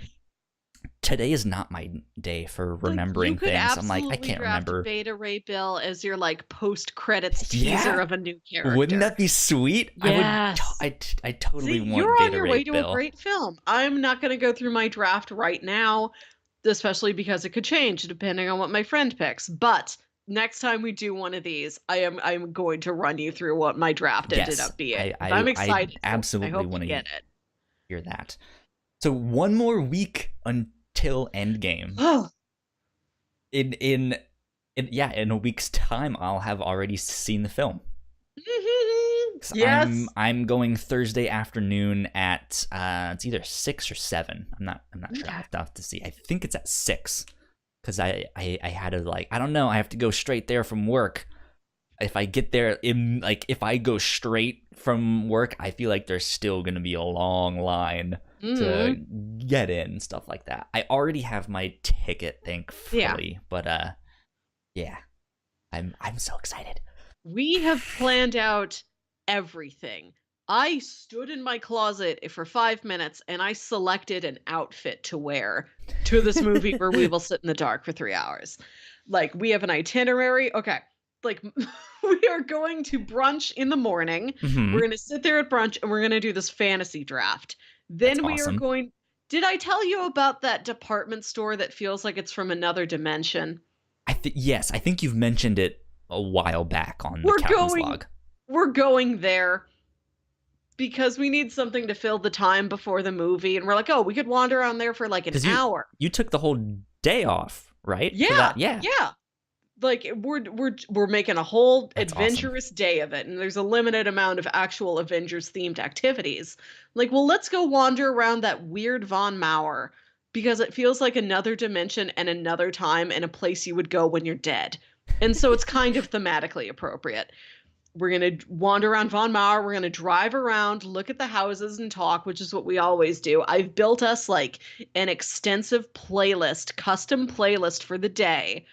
Today is not my day for Like, you remembering could things. I'm like, I absolutely can't draft remember. Beta Ray Bill as your like post-credits teaser Yeah. of a new Wouldn't character. that be sweet? Yes. I totally See, want you're on Beta your Ray way to a Bill. great film. I'm not going to go through my draft right now, especially because it could change depending on what my friend picks. But next time we do one of these, I'm going to run you through what my draft ended Yes, up being. I 'Cause I'm I excited for it. I absolutely hope want you to get it. hear that. So one more week until Endgame. Oh, In a week's time, I'll have already seen the film. 'Cause I'm yes. I'm going Thursday afternoon at it's either 6 or 7. I'm not sure. Okay. I'll have to see. I think it's at 6 because I had to like I don't know. I have to go straight there from work. If I get there if I go straight from work, I feel like there's still gonna be a long line to Mhm. get in and stuff like that. I already have my ticket, Yeah. thankfully, but yeah, I'm so excited. We have planned out everything. I stood in my closet for 5 minutes and I selected an outfit to wear to this movie where we will sit in the dark for 3 hours. Like, we have an itinerary. Okay. Like, we are going to brunch in the morning. We're Hmm. going to sit there at brunch and we're going to do this fantasy draft. That's Then we are awesome. going. Did I tell you about that department store that feels like it's from another dimension? Yes, I think you've mentioned it a while back on the We're captain's going log. we're going there because we need something to fill the time before the movie, and we're like, "Oh, we could wander around there for, like, an Because hour." you took the whole day off, right? For Yeah, that, yeah, yeah. Like, we're making a whole that's awesome. adventurous day of it, and there's a limited amount of actual Avengers-themed activities. Like, well, let's go wander around that weird Von Mauer because it feels like another dimension and another time and a place you would go when you're dead. And so it's kind of thematically appropriate. We're going to wander around Von Mauer. We're going to drive around, look at the houses, and talk, which is what we always do. I've built us like an extensive playlist, custom playlist for the day.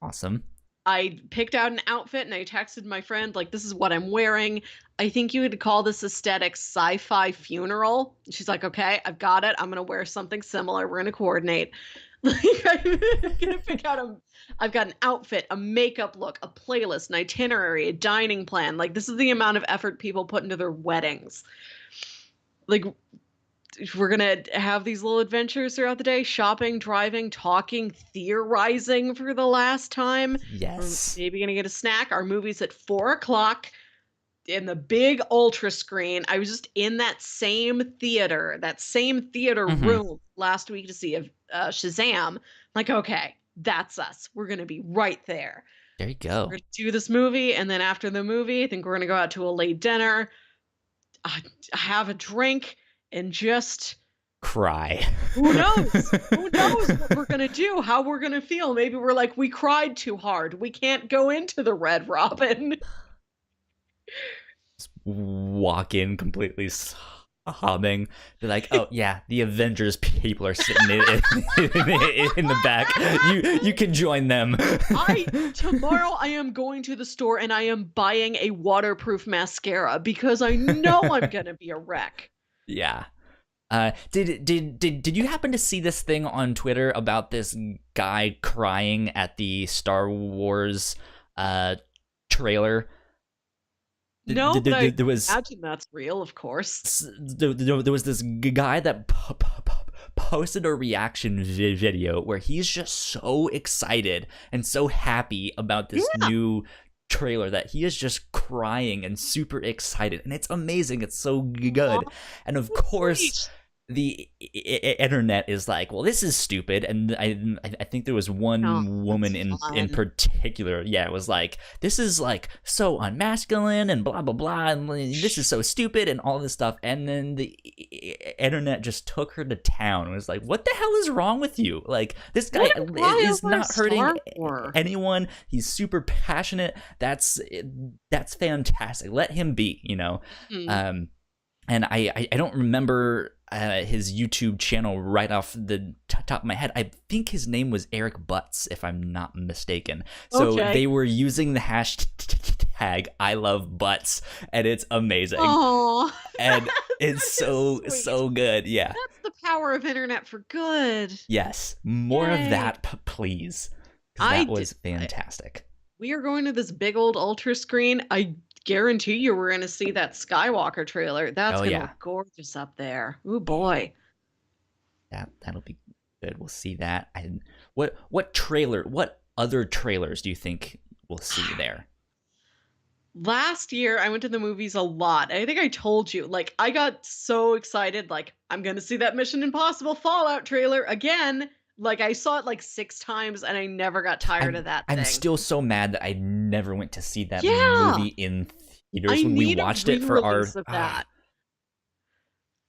Awesome. I picked out an outfit and I texted my friend, like, this is what I'm wearing. I think you would call this aesthetic sci fi funeral. She's like, okay, I've got it. I'm going to wear something similar. We're going to coordinate. Like, I'm gonna pick out I've got an outfit, a makeup look, a playlist, an itinerary, a dining plan. Like, this is the amount of effort people put into their weddings. Like, we're gonna have these little adventures throughout the day, shopping, driving, talking, theorizing for the last time. We're Yes. maybe gonna get a snack. Our movie's at 4 o'clock in the big ultra screen. I was just in that same theater Hmm. room last week to see Shazam. Like, okay, that's us. We're gonna be right there. There you So we're go. gonna do this movie, and then after the movie, I think we're gonna go out to a late dinner, have a drink, and just Cry. who knows? Who knows what we're gonna do? How we're gonna feel? Maybe we're like, we cried too hard. We can't go into the Red Robin. Walk in completely sobbing. They're like, oh yeah, the Avengers people are sitting in the back. You can join them. Tomorrow I am going to the store and I am buying a waterproof mascara because I know I'm gonna be a wreck. Yeah. Did you happen to see this thing on Twitter about this guy crying at the Star Wars trailer? No, but I There was imagine that's real, of course. there was this guy that posted a reaction video where he's just so excited and so happy about this Yeah. new trailer that he is just crying and super excited, and it's amazing. It's so good. Aw, And of so course sweet. the internet is like, well, this is stupid, and I think there was Oh, one woman that's in fun. particular, yeah, it was like, this is like so unmasculine and blah blah blah, and this is so stupid and all this stuff, and then the internet just took her to town. It was like, what the hell is wrong with you? Like, this guy What a guy is over a not hurting Star Wars. anyone. He's super passionate. That's fantastic. Let him be, you know. Mhm. And I don't remember his YouTube channel right off the top of my head. I think his name was Eric Butts, if I'm not mistaken. So Okay. they were using the hashtag I love butts, and it's amazing. Oh, And it's that so is sweet. so good. Yeah. That's the power of internet for good. Yes. More of Yay. that, please. Because I that did. was fantastic. We are going to this big old ultra screen. I guarantee you we're going to see that Skywalker trailer. That's Oh going to yeah. look gorgeous up there. Ooh boy. That'll be good. We'll see that. What other trailers do you think we'll see there? Last year I went to the movies a lot. I think I told you, like, I got so excited, like, I'm going to see that Mission Impossible Fallout trailer again. Like, I saw it like 6 times and I never got tired of that I'm thing. still so mad that I never went to see that Yeah. movie in theaters I when we need a watched it for our re-release of that.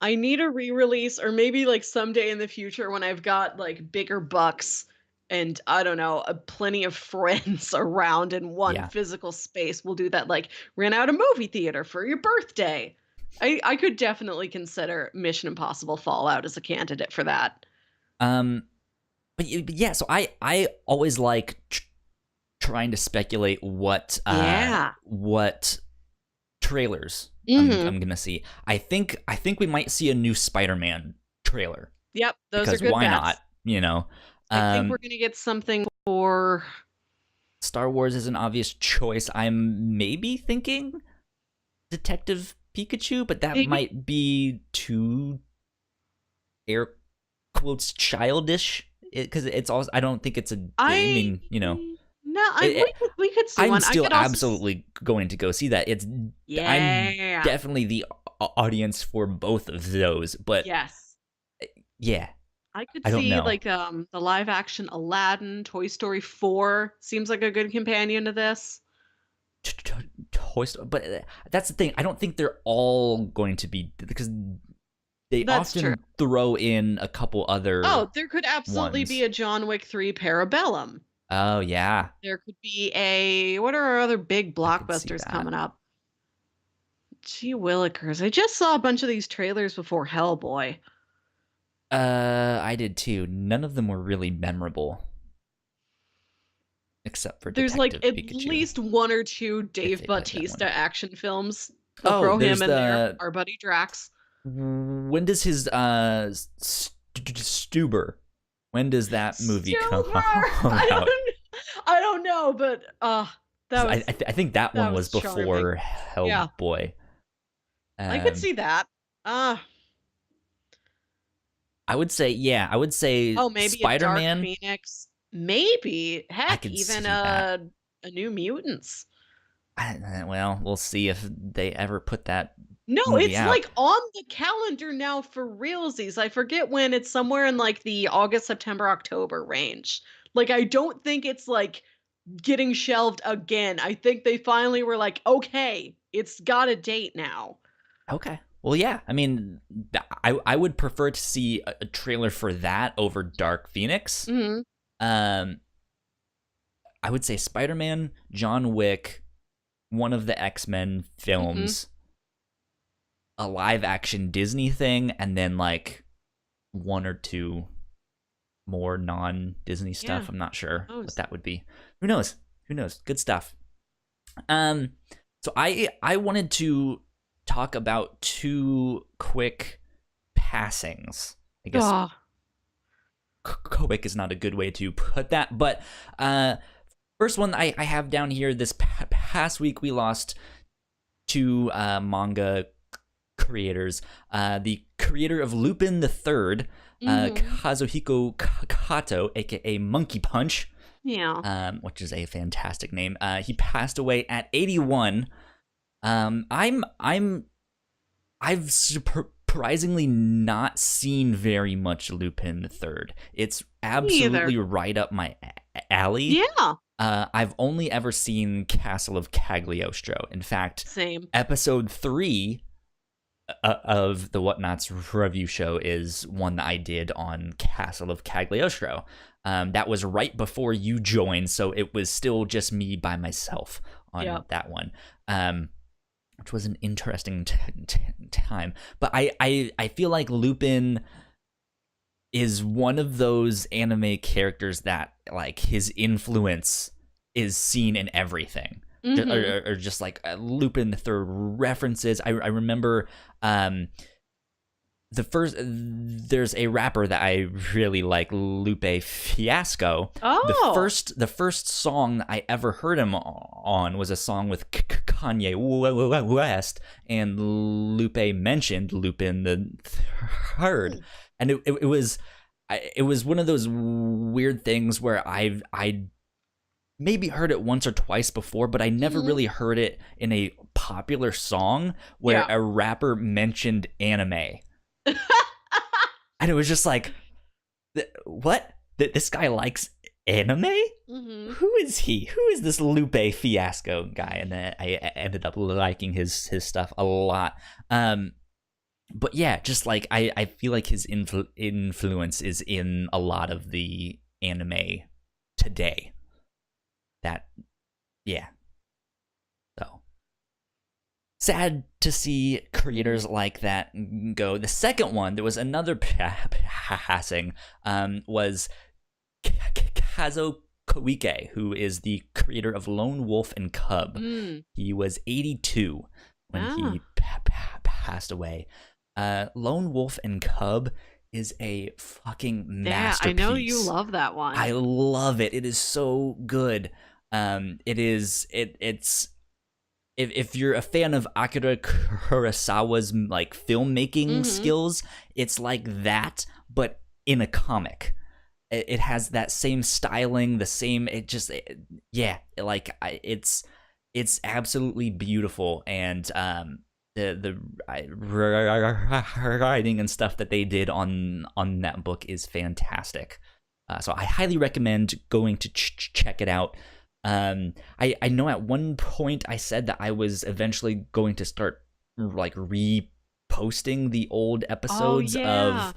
I need a re-release, or maybe like someday in the future when I've got like bigger bucks and I don't know, plenty of friends around in one Yeah. physical space, we'll do that, like rent out a movie theater for your birthday. I could definitely consider Mission Impossible Fallout as a candidate for that. But yeah, so I always like trying to speculate what Yeah. what trailers Mhm. I'm gonna see. I think we might see a new Spider-Man trailer, Yep, those are because good why bets. not? You know, I think we're gonna get something for Star Wars is an obvious choice. I'm maybe thinking Detective Pikachu, but that maybe might be too air quotes childish, because it's also, I don't think it's a I gaming, you know. no, It, we could see I'm one. I still could also absolutely going to go see that. I'm yeah. definitely the audience for both of those, but Yes. yeah, I could I don't see know. like the live action Aladdin, Toy Story 4 seems like a good companion to this. Toy Story, but that's the thing. I don't think they're all going to be, because they That's true. often throw in a couple other Oh, there could absolutely be ones. a John Wick 3 Parabellum. Oh yeah, There could be a what are our other big I could see blockbusters that. coming up? Gee willikers. I just saw a bunch of these trailers before Hellboy. I did too. None of them were really memorable, except for There's like Detective at Pikachu, least one or two if Dave they put that Bautista one. action films. We'll Oh, throw him there's in there. the, Our buddy Drax. when does his Stuber? When does that movie come Silver. out? I don't know, but that 'Cause was I think that one was charming. before Yeah, Hellboy. I could Um, see that. Uh I would say, yeah, I would say oh, maybe a Dark Spider-Man. Phoenix. Maybe, I heck, could even see that. a New Mutants. Well, we'll see if they ever put that No, movie it's out. like on the calendar now for realsies. I forget when. It's somewhere in like the August, September, October range. Like I don't think it's like getting shelved again. I think they finally were like, okay, it's got a date now. Okay. Well, yeah. I mean, I would prefer to see a trailer for that over Dark Phoenix. Hmm. Um, I would say Spider-Man, John Wick, one of the X-Men Hmm. films, a live-action Disney thing, and then like one or two more non-Disney Yeah. stuff. I'm not sure Oh, what that would be. Who knows? Who knows? Good stuff. Um, so I wanted to talk about two quick passings. I guess oh, Koike is not a good way to put that, but first one I have down here. This past week we lost two manga creators. The creator of Lupin the Third, hmm, Kazuhiko Kato, aka Monkey Punch, yeah. which is a fantastic name. He passed away at 81. I've surprisingly not seen very much Lupin the Third. It's Me absolutely either. right up my alley. Yeah. I've only ever seen Castle of Cagliostro. In fact, Same. episode 3 of the Whatnauts review show is one that I did on Castle of Cagliostro. That was right before you joined, so it was still just me by myself on Yep. that one, which was an interesting time. But I feel like Lupin is one of those anime characters that, like, his influence is seen in everything. Mm-hmm. Or just like Lupin the Third references. I remember there's a rapper that I really like, Lupe Fiasco. Oh. The first song that I ever heard him on was a song with Kanye West, and Lupe mentioned Lupin the Third, and it was one of those weird things where I maybe heard it once or twice before, but I never Mm-hmm. really heard it in a popular song where Yeah. a rapper mentioned anime. And it was just like, what? This guy likes anime? Mm-hmm. Who is he? Who is this Lupe Fiasco guy? And then I ended up liking his stuff a lot. But yeah, just like I feel like his influence is in a lot of the anime today. That, yeah. So sad to see creators like that go. The second one, there was another passing, was Kazuo Koike, who is the creator of Lone Wolf and Cub. Mm. He was 82 when he Ah. passed away. Lone Wolf and Cub is a fucking masterpiece. Yeah, I know you love that one. I love it. It is so good. It's if you're a fan of Akira Kurosawa's like filmmaking skills, it's like that, but in a comic. It has that same styling, the same. It's absolutely beautiful, and the writing and stuff that they did on that book is fantastic. So I highly recommend going to check it out. I know at one point I said that I was eventually going to start like reposting the old episodes of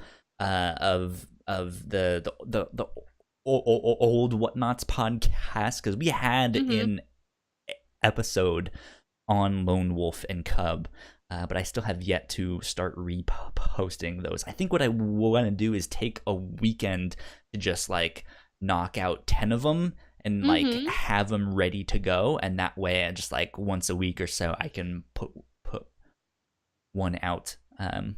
the old Whatnauts podcast, because we had an episode on Lone Wolf and Cub, but I still have yet to start reposting those. I think what I want to do is take a weekend to just like knock out 10 of them and like have them ready to go, and that way just like once a week or so I can put one out. That'd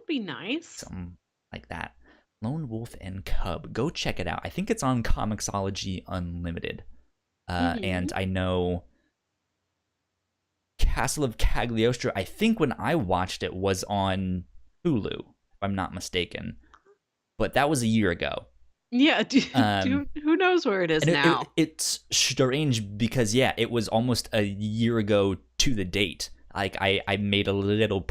be nice. Something like that. Lone Wolf and Cub, go check it out. I think it's on Comixology Unlimited. And I know Castle of Cagliostro, I think when I watched it, was on Hulu, if I'm not mistaken. But that was a year ago. Yeah, who knows where it is now? It's strange because, yeah, it was almost a year ago to the date. Like, I made a little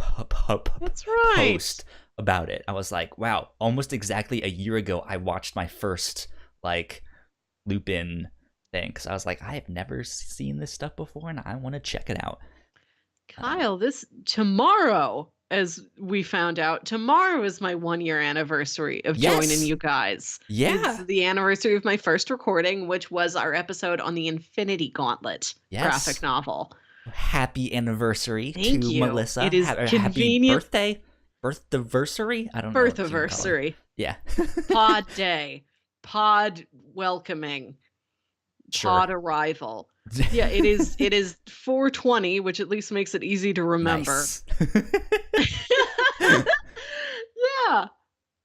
That's right. post about it. I was like, wow, almost exactly a year ago I watched my first, like, Lupin thing. Because I was like, I have never seen this stuff before, and I want to check it out. Kyle, this tomorrow, as we found out, tomorrow is my 1-year anniversary of joining you guys. Yeah. It's the anniversary of my first recording, which was our episode on the Infinity Gauntlet graphic novel. Happy anniversary Thank to you. Melissa. It is convenient. Happy birthday? I don't know. Birthiversary. Yeah. Pod day. Pod welcoming. Sure. Pod arrival. Yeah, it is 420, which at least makes it easy to remember. Nice. Yeah.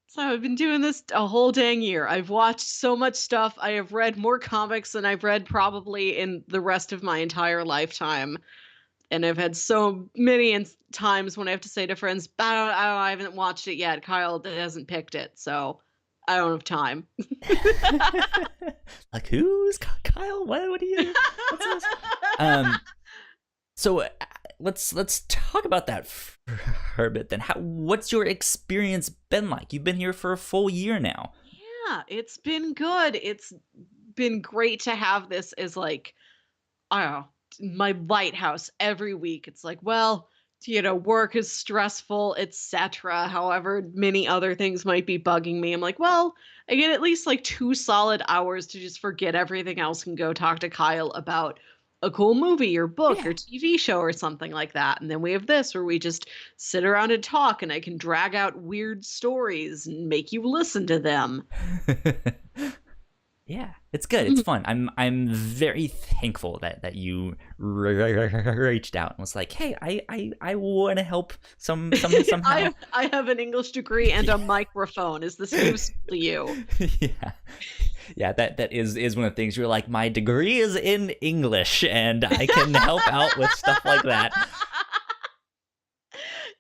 So I've been doing this a whole dang year. I've watched so much stuff. I have read more comics than I've read probably in the rest of my entire lifetime. And I've had so many times when I have to say to friends, I haven't watched it yet. Kyle hasn't picked it, so I don't have time. Like, who's Kyle? What are you? What's this? So let's talk about that for a bit then. What's your experience been like? You've been here for a full year now. Yeah, it's been good. It's been great to have this as like, I don't know, my lighthouse every week. It's like, well, work is stressful, etc. However, many other things might be bugging me. I'm like, well, I get at least like 2 solid hours to just forget everything else and go talk to Kyle about a cool movie or book Yeah. or TV show or something like that. And then we have this where we just sit around and talk, and I can drag out weird stories and make you listen to them. Yeah, it's good. It's fun. I'm very thankful that you reached out and was like, "Hey, I want to help somehow." I have an English degree and a microphone. Is this useful to you? Yeah, yeah. That is one of the things. You're like, my degree is in English, and I can help out with stuff like that.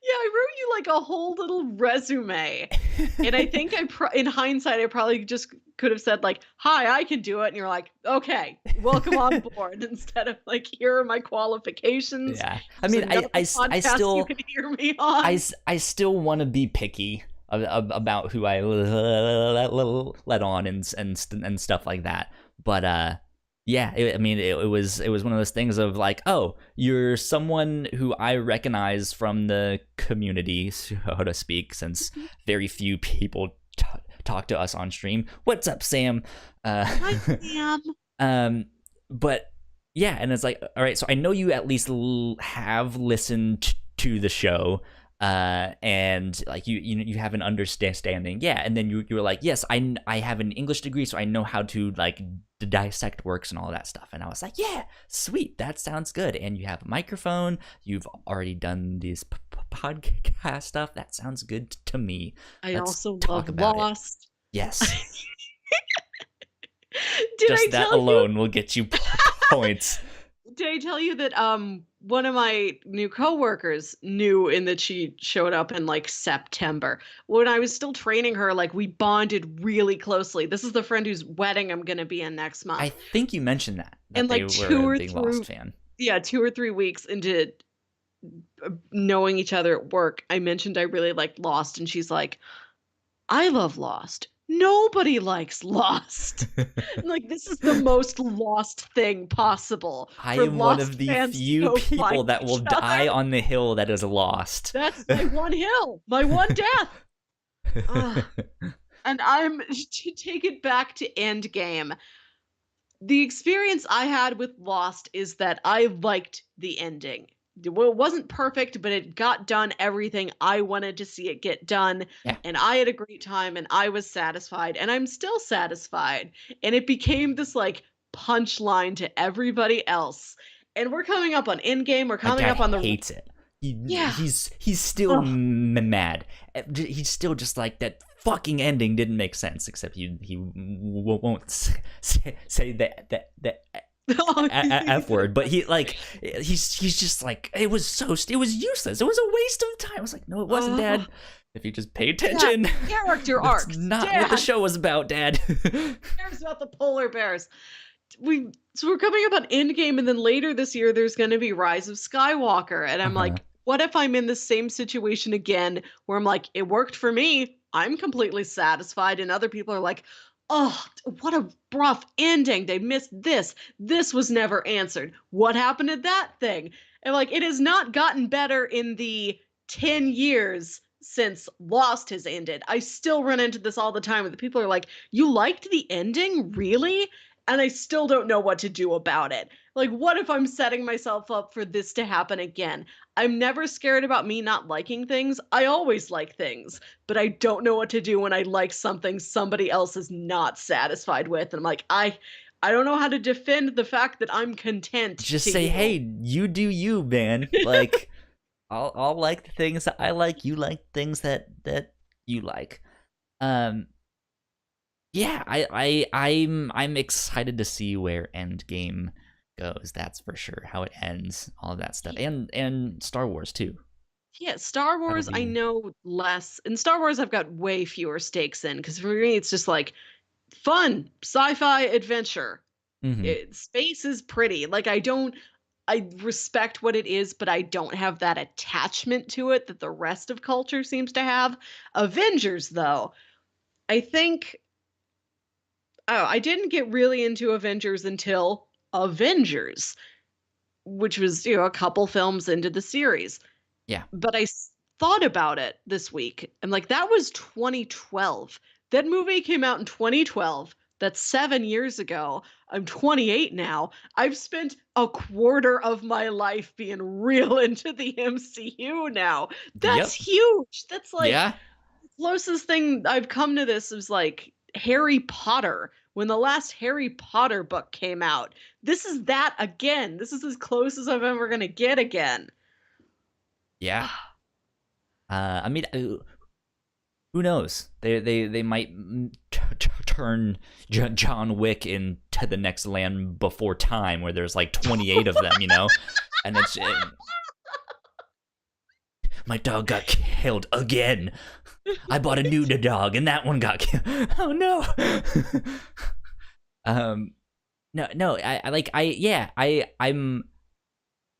Yeah, I wrote you like a whole little resume. And I think in hindsight, I probably just could have said like, "Hi, I can do it." And you're like, "Okay, welcome on board." Instead of like, "Here are my qualifications." Yeah, I There's mean, another I podcast still you can hear me on. I still want to be picky about who I let on and stuff like that. But yeah, I mean, it was one of those things of like, oh, you're someone who I recognize from the community, so to speak, since very few people talk to us on stream. What's up, Sam? Hi, Sam. But yeah, and it's like, all right, so I know you at least have listened to the show, and like you have an understanding, yeah. And then you were like, yes, I have an English degree, so I know how to like dissect works and all that stuff. And I was like, yeah, sweet, that sounds good. And you have a microphone. You've already done these podcast stuff. That sounds good to me. I Let's also talk love about Lost. it. Yes. Did Just I that tell alone you? will get you points. Did I tell you that one of my new coworkers knew in that she showed up in like September. When I was still training her, like we bonded really closely. This is the friend whose wedding I'm gonna be in next I month. think you mentioned that And they like were a big Lost fan. 2 or 3 weeks into knowing each other at work, I mentioned I really liked Lost, and she's like, I love Lost. Nobody likes Lost. Like, this is the most Lost thing possible I for am one Lost of the fans to few go find people that will each other. die on the hill that is lost. That's my one hill, my one death. Ugh. And I'm to take it back to Endgame. The experience I had with Lost is that I liked the ending. Well, it wasn't perfect, but it got done everything I wanted to see it get done. Yeah. And I had a great time and I was satisfied and I'm still satisfied. And it became this like punchline to everybody else. And we're coming up on Endgame. We're My coming dad up on the. hates it. Yeah. He's still Ugh. mad. He's still just like, that fucking ending didn't make sense. Except he won't say that F word, but he's just like, it was useless. It was a waste of time. I was like, no, it wasn't, Dad. If you just pay attention, Character arcs. That's not Dad. what the show was about, Dad. Who cares about the polar bears? So we're coming up on Endgame, and then later this year there's going to be Rise of Skywalker, and I'm like, what if I'm in the same situation again where I'm like, it worked for me, I'm completely satisfied, and other people are like, oh, what a rough ending, they missed this was never answered, what happened to that thing? And like, it has not gotten better in the 10 years since Lost has ended. I still run into this all the time, where the people are like, you liked the ending, really? And I still don't know what to do about it. Like, what if I'm setting myself up for this to happen again? I'm never scared about me not liking things. I always like things, but I don't know what to do when I like something somebody else is not satisfied with. And I'm like, I don't know how to defend the fact that I'm content. Just say, hey, you do you, man. Like, I'll like the things that I like. You like things that you like. Yeah, I'm excited to see where Endgame goes. That's for sure. How it ends, all of that stuff, and Star Wars too. Yeah, Star Wars, I know less. In Star Wars, I've got way fewer stakes in, because for me, it's just like fun sci-fi adventure. Mm-hmm. Space is pretty. Like, I don't. I respect what it is, but I don't have that attachment to it that the rest of culture seems to have. Avengers, though, I think I didn't get really into Avengers until Avengers, which was, a couple films into the series. Yeah. But thought about it this week. And like that was 2012. That movie came out in 2012. That's 7 years ago. I'm 28 now. I've spent a quarter of my life being real into the MCU now. That's Yep. huge. That's like Yeah. the closest thing I've come to this is like Harry Potter. When the last Harry Potter book came out, this is that again. This is as close as I'm ever going to get again. Yeah. I mean, who knows? They might turn John Wick into the next Land Before Time, where there's like 28 of them, and my dog got killed again. I bought a new dog, and that one got killed. Oh no. No. I'm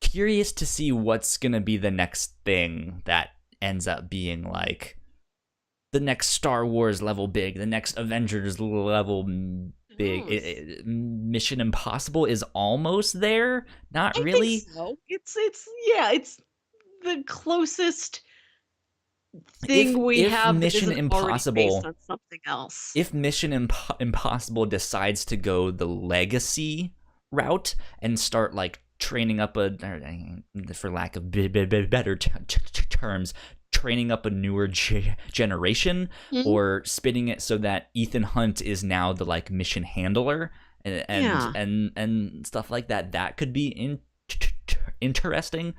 curious to see what's gonna be the next thing that ends up being like the next Star Wars level big, the next Avengers level big. Mission Impossible is almost there. Not really. I think so. It's the closest thing we if have that Mission isn't already based Impossible on something else. if Mission Impossible decides to go the legacy route and start like training up for lack of better terms, training up a newer generation, Mhm. or spinning it so that Ethan Hunt is now the like mission handler and stuff like that, that could be interesting.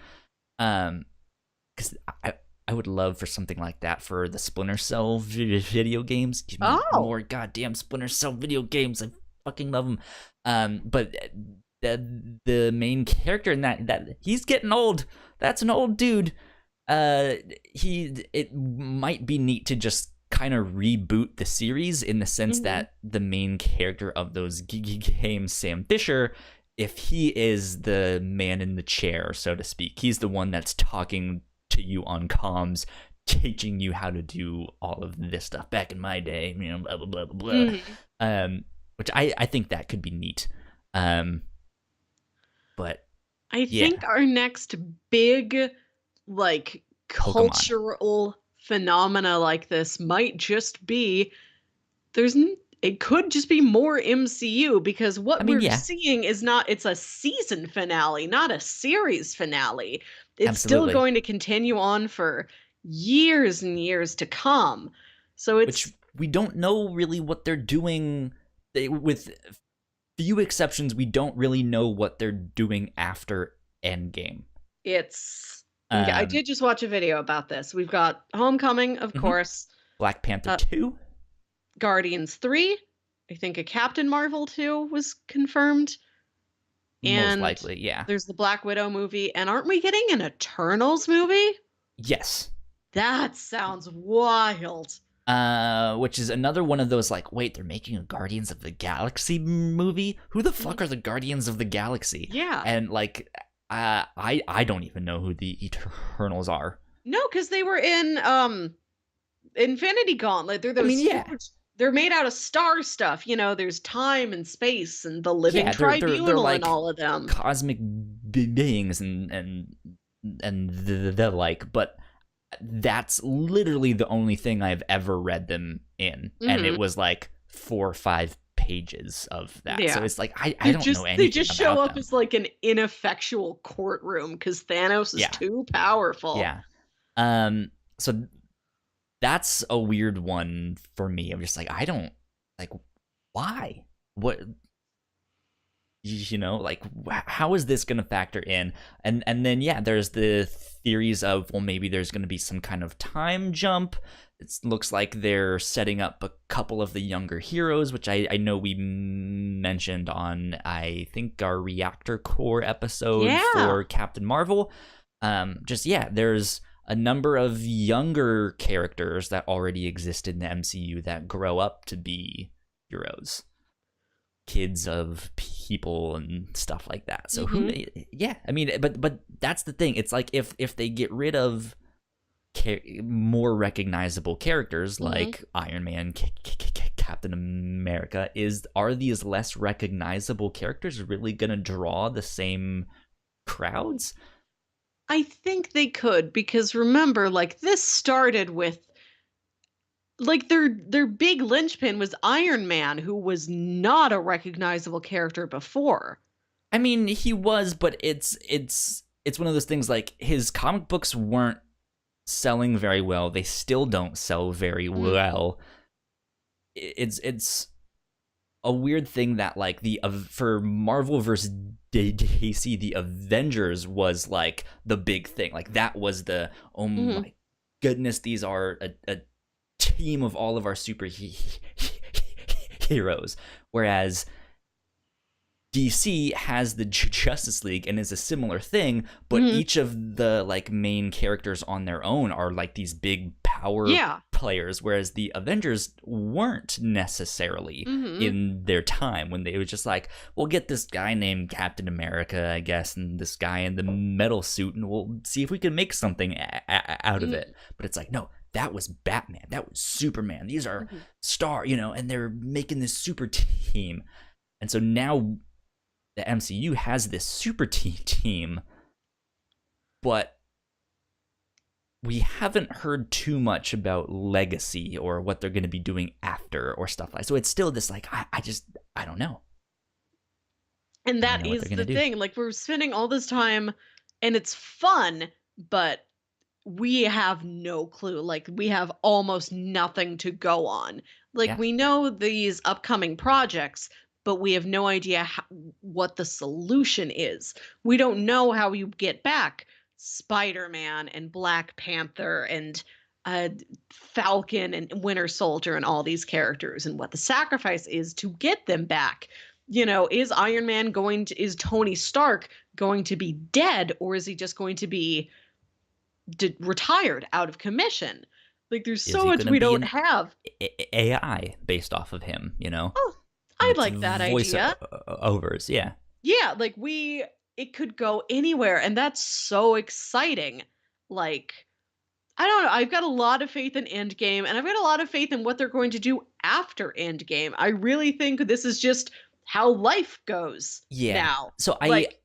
Because I would love for something like that for the Splinter Cell video games. Give me more goddamn Splinter Cell video games. I fucking love them. But the main character in that he's getting old. That's an old dude. It might be neat to just kind of reboot the series in the sense that the main character of those games, Sam Fisher, if he is the man in the chair, so to speak, he's the one that's talking to you on comms, teaching you how to do all of this stuff. Back in my day, blah blah blah blah blah. Which I think that could be neat. But I think our next big like Pokemon. cultural phenomena like this might just be it could just be more MCU, because what we're seeing is it's a season finale, not a series finale. It's still going to continue on for years and years to come. So which we don't know really what they're doing. With few exceptions, we don't really know what they're doing after Endgame. I did just watch a video about this. We've got Homecoming, of course. Black Panther 2. Guardians 3. I think a Captain Marvel 2 was confirmed. Most likely, yeah. There's the Black Widow movie. And aren't we getting an Eternals movie? Yes. That sounds wild. Which is another one of those like, wait, they're making a Guardians of the Galaxy movie? Who the fuck are the Guardians of the Galaxy? Yeah. And like, I don't even know who the Eternals are. No, because they were in Infinity Gauntlet. They're those huge, they're made out of star stuff. There's time and space and the living tribunal they're like and all of them. Cosmic beings and the like, but that's literally the only thing I've ever read them in. And it was like 4 or 5 pages of that. Yeah. So it's like I don't know anything. They just show up as like an ineffectual courtroom because Thanos is too powerful. Yeah. So that's a weird one for me. I'm just like, I don't like, why? What? Like, how is this going to factor in? And then there's the theories of, well, maybe there's going to be some kind of time jump. It looks like they're setting up a couple of the younger heroes, which I know we mentioned on, I think, our Reactor Core episode for Captain Marvel. There's a number of younger characters that already exist in the MCU that grow up to be heroes. kids of people and stuff like that. So who, Mhm. yeah, I mean, but that's the thing. It's like if they get rid of more recognizable characters Mhm. like Iron Man, Captain America, are these less recognizable characters really going to draw the same crowds? I think they could because remember, like this started with like their big linchpin was Iron Man, who was not a recognizable character before. I mean, he was, but it's one of those things like his comic books weren't selling very well. They still don't sell very Mm, well. It's a weird thing that like the for Marvel versus DC, the Avengers was like the big thing. Like that was the, oh mhm, my goodness, these are a team of all of our heroes. Whereas DC has the Justice League and is a similar thing, but mhm. each of the like main characters on their own are like these big power Yeah. players, whereas the Avengers weren't necessarily Mhm. in their time when they were just like, we'll get this guy named Captain America, I guess, and this guy in the metal suit, and we'll see if we can make something out of it. Mhm. But it's like, no, that was Batman, that was Superman. These are Mhm. and they're making this super team. And so now the MCU has this super team, but we haven't heard too much about legacy or what they're going to be doing after or stuff like. So it's still this like I don't know. And I don't that know what they're is going the to do. thing. Like we're spending all this time and it's fun, but we have no clue. Like we have almost nothing to go on. Like Yeah. we know these upcoming projects, but we have no idea what the solution is. We don't know how you get back Spider-Man and Black Panther and uh, Falcon and Winter Soldier and all these characters and what the sacrifice is to get them back. Is Iron Man is Tony Stark going to be dead, or is he just going to be retired out of commission? Like there's Is so he much going to we be don't an have. AI based off of him, Oh, And I it's like that voice idea. overs, yeah. Yeah, like it could go anywhere and that's so exciting. Like I don't know, I've got a lot of faith in Endgame and I've got a lot of faith in what they're going to do after Endgame. I really think this is just how life goes Yeah. now. So Like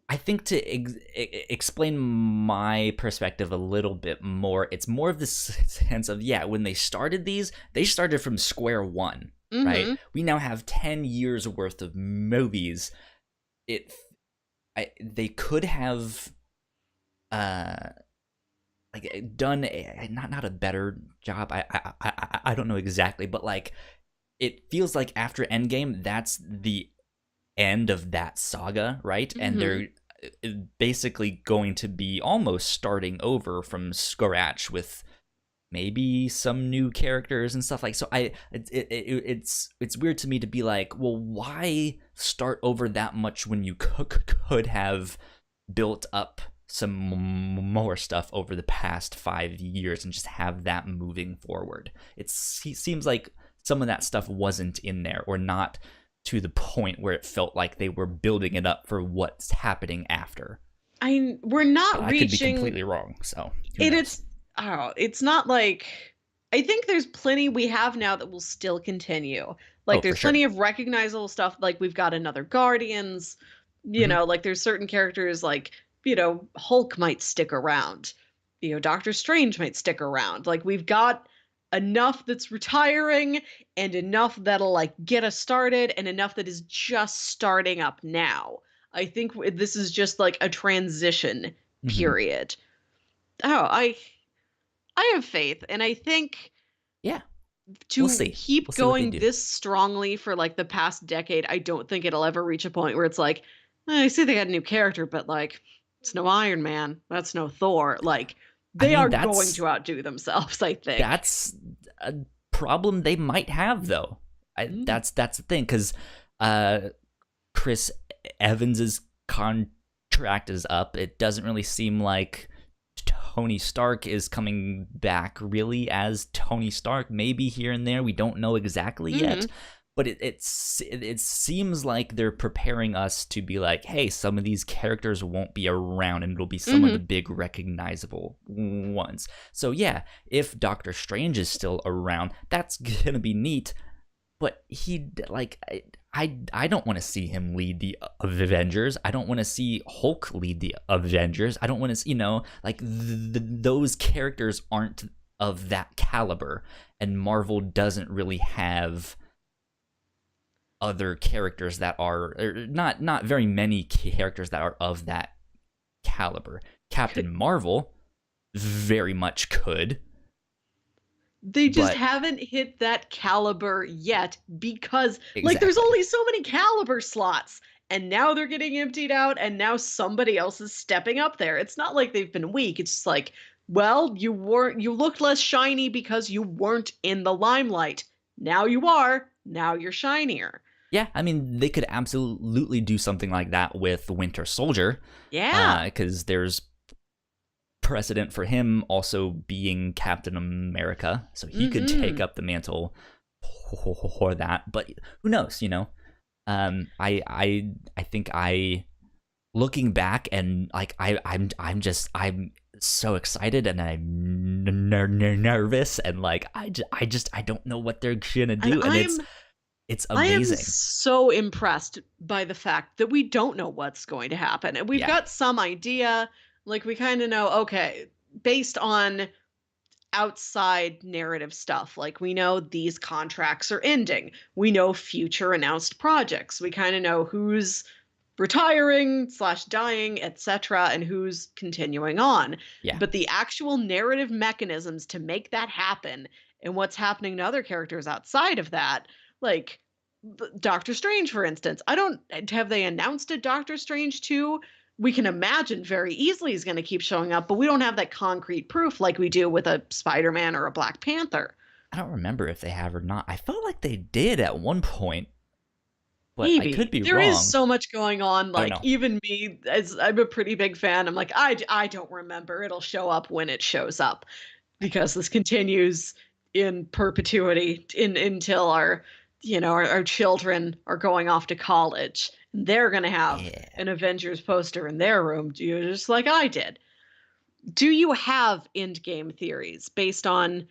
I think to explain my perspective a little bit more, it's more of this sense of, yeah, when they started these, they started from square one, right? mhm. We now have 10 years worth of movies. They could have uh done not a better job. I don't know exactly, but like it feels like after Endgame, that's the end of that saga, right? And Mhm. they're basically going to be almost starting over from scratch with maybe some new characters and stuff like. So it's weird to me to be like, well, why start over that much when you could have built up some more stuff over the past 5 years and just have that moving forward. It seems like some of that stuff wasn't in there or not to the point where it felt like they were building it up for what's happening after. We're But not I could be reaching completely wrong, so who it. knows? I don't know. It's not like I think there's plenty we have now that will still continue. Oh, Like for there's sure. plenty of recognizable stuff. Like we've got another Guardians. Hmm. Like there's certain characters like Hulk might stick around. Doctor Strange might stick around. Like we've got enough that's retiring and enough that'll like get us started and enough that is just starting up now. I think this is just like a transition Hmm. period. Oh, I have faith, and I think Yeah, we'll to see. keep We'll see what they going do. this strongly for like the past decade, I don't think it'll ever reach a point where it's like, I see they got a new character, but like, it's no Iron Man, that's no Thor. Like, I they mean, are going to outdo themselves, I think. that's a problem they might have though. Mm. That's the thing because uh, Chris Evans's contract is up. It doesn't really seem like Tony Stark is coming back really as Tony Stark. Maybe here and there, we don't know exactly Hmm. yet. but it seems like they're preparing us to be like, hey, some of these characters won't be around, and it'll be some of the Mhm. big recognizable ones. So yeah, if Doctor Strange is still around, that's gonna be neat. But he like I don't want to see him lead the Avengers. I don't want to see Hulk lead the Avengers. I don't want to, like those characters aren't of that caliber, and Marvel doesn't really have other characters that are not very many characters that are of that caliber. Captain Marvel very much could, They just but haven't hit that caliber yet because, like, there's exactly. only so many caliber slots, and now they're getting emptied out, and now somebody else is stepping up there. It's not like they've been weak. It's just like, well, you looked less shiny because you weren't in the limelight. Now you are. Now you're shinier. Yeah, I mean, they could absolutely do something like that with Winter Soldier, Yeah. because there's precedent for him also being Captain America, so he could take Mhm. up the mantle for that. But who knows? I think I looking back and like I'm so excited, and I'm nervous, and like I don't know what they're gonna And do, and it's I am amazing. so impressed by the fact that we don't know what's going to happen. And we've Yeah, got some idea, like we kind of know, okay, based on outside narrative stuff, like we know these contracts are ending. We know future announced projects. We kind of know who's retiring slash dying, etc., and who's continuing on. yeah. But the actual narrative mechanisms to make that happen and what's happening to other characters outside of that, like Doctor Strange, for instance. I don't have they announced a Doctor Strange 2? We can imagine very easily he's going to keep showing up, but we don't have that concrete proof like we do with a Spider-Man or a Black Panther. I don't remember if they have or not. I felt like they did at one point, but I could Maybe. be There is wrong. so much going on, I don't like, know. even me, as I'm a pretty big fan, I'm like, I don't remember. It'll show up when it shows up because this continues in perpetuity until our children are going off to college. They're going to have Yeah. an Avengers poster in their room, just like I did. Do you have Endgame theories based on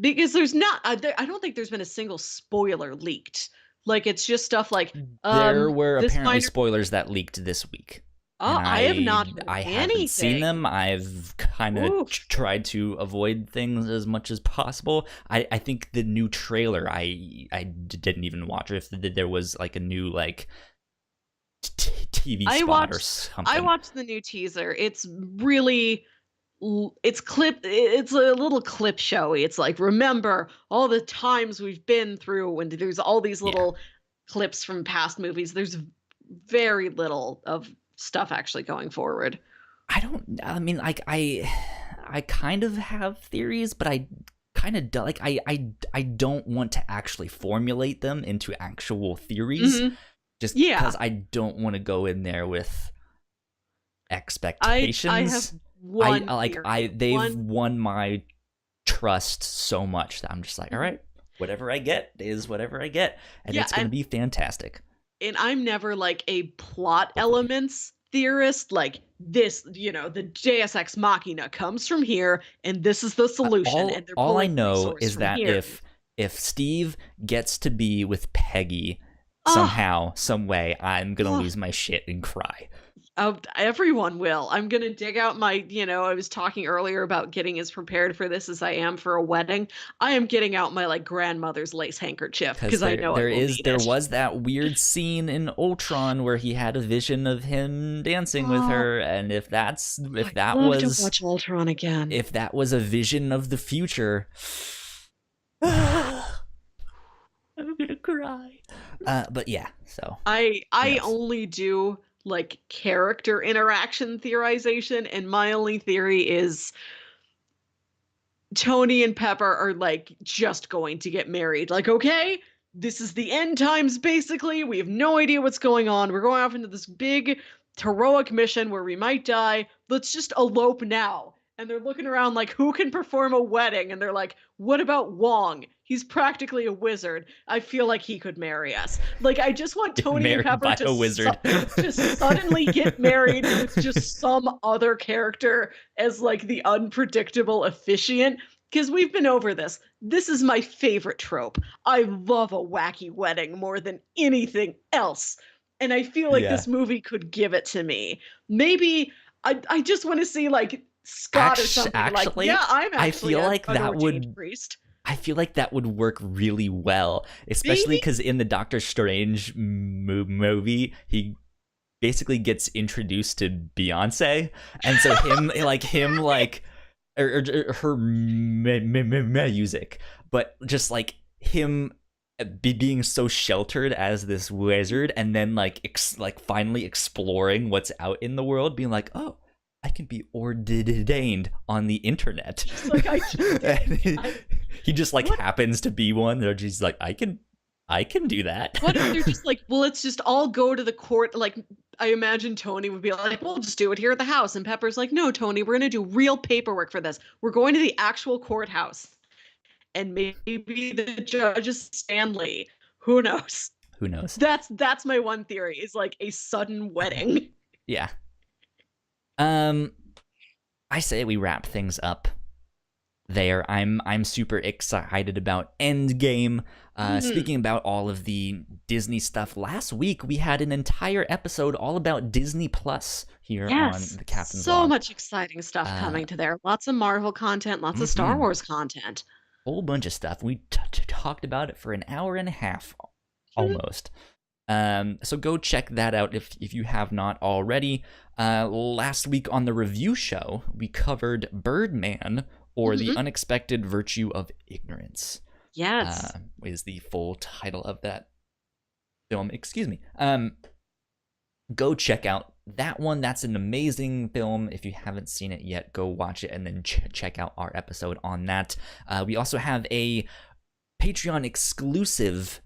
because there's not I don't think there's been a single spoiler leaked. Like it's just stuff like There were this apparently minor spoilers that leaked this week, and oh, I have not heard I haven't seen anything. them. I've kind of Oof. tried to avoid things as much as possible. I think the new trailer I didn't even watch. If there was like a new like TV I spot or watched I something. watched the new teaser. It's really it's a little clip showy. It's like remember all the times we've been through and there's all these Yeah, little clips from past movies. There's very little of stuff actually going forward. I don't. I mean, like I kind of have theories, but I kind of do, like I don't want to actually formulate them into actual theories, Mhm. just Yeah. because I don't want to go in there with I have expectations. one I like theory. they've One won my trust so much that I'm just like, all Mhm. right, whatever I get is whatever I get, and Yeah, it's gonna be fantastic. and I'm never like a plot elements theorist, like this, the Deus Ex Machina comes from here, and this is the solution, and they're All I pulling know resource is from that here. if Steve gets to be with Peggy Oh, somehow, some way, I'm gonna oh, lose my shit and cry. everyone will. I'm gonna dig out I was talking earlier about getting as prepared for this as I am for a wedding. I am getting out my like grandmother's lace handkerchief Because because I know I will need there it. was that weird scene in Ultron where he had a vision of him dancing with Oh, her, and I'd love to watch Ultron again. if that was a vision of the future, I'm gonna cry. But yeah, so who I knows? only do like character interaction theorization, and my only theory is Tony and Pepper are like just going to get married. Like, okay, this is the end times basically. We have no idea what's going on. We're going off into this big heroic mission where we might die. Let's just elope now. And they're looking around like, who can perform a wedding? And they're like, what about Wong? He's practically a wizard. I feel like he could marry us. Like, I just want Get Tony and married Pepper by a wizard. to suddenly get married with just some other character as like the unpredictable officiant. Because we've been over this. This is my favorite trope. I love a wacky wedding more than anything else. And I feel like Yeah. this movie could give it to me. Maybe I just want to see like Scott or something like, Actually, yeah, I'm I actually feel like an that ordained would priest. I feel like that would work really well, especially Maybe. because in the Doctor Strange movie, he basically gets introduced to Beyonce, and so or her music, but just like him being so sheltered as this wizard, and then like finally exploring what's out in the world, being like, oh, I can be ordained on the internet. Just like I just did. He just like What? happens to be one. They're just like, I can do that. What if they're just like, well, let's just all go to the court? Like, I imagine Tony would be like, we'll just do it here at the house. And Pepper's like, no, Tony, we're going to do real paperwork for this. We're going to the actual courthouse. And maybe the judge is Stanley. Who knows? Who knows? That's my one theory, is like a sudden wedding. Yeah. I say we wrap things up there. I'm super excited about Endgame. Speaking about all of the Disney stuff, last week we had an entire episode all about Disney Plus here on the Captain's so Log. much exciting stuff coming to there. Lots of Marvel content, lots of Star Wars content. Whole bunch of stuff. We talked about it for an hour and a half, almost. So go check that out if you have not already. Last week on the review show, we covered Birdman, or The Unexpected Virtue of Ignorance. Yes. Is the full title of that film. Excuse me. Go check out that one. That's an amazing film. If you haven't seen it yet, go watch it and then check out our episode on that. We also have a Patreon exclusive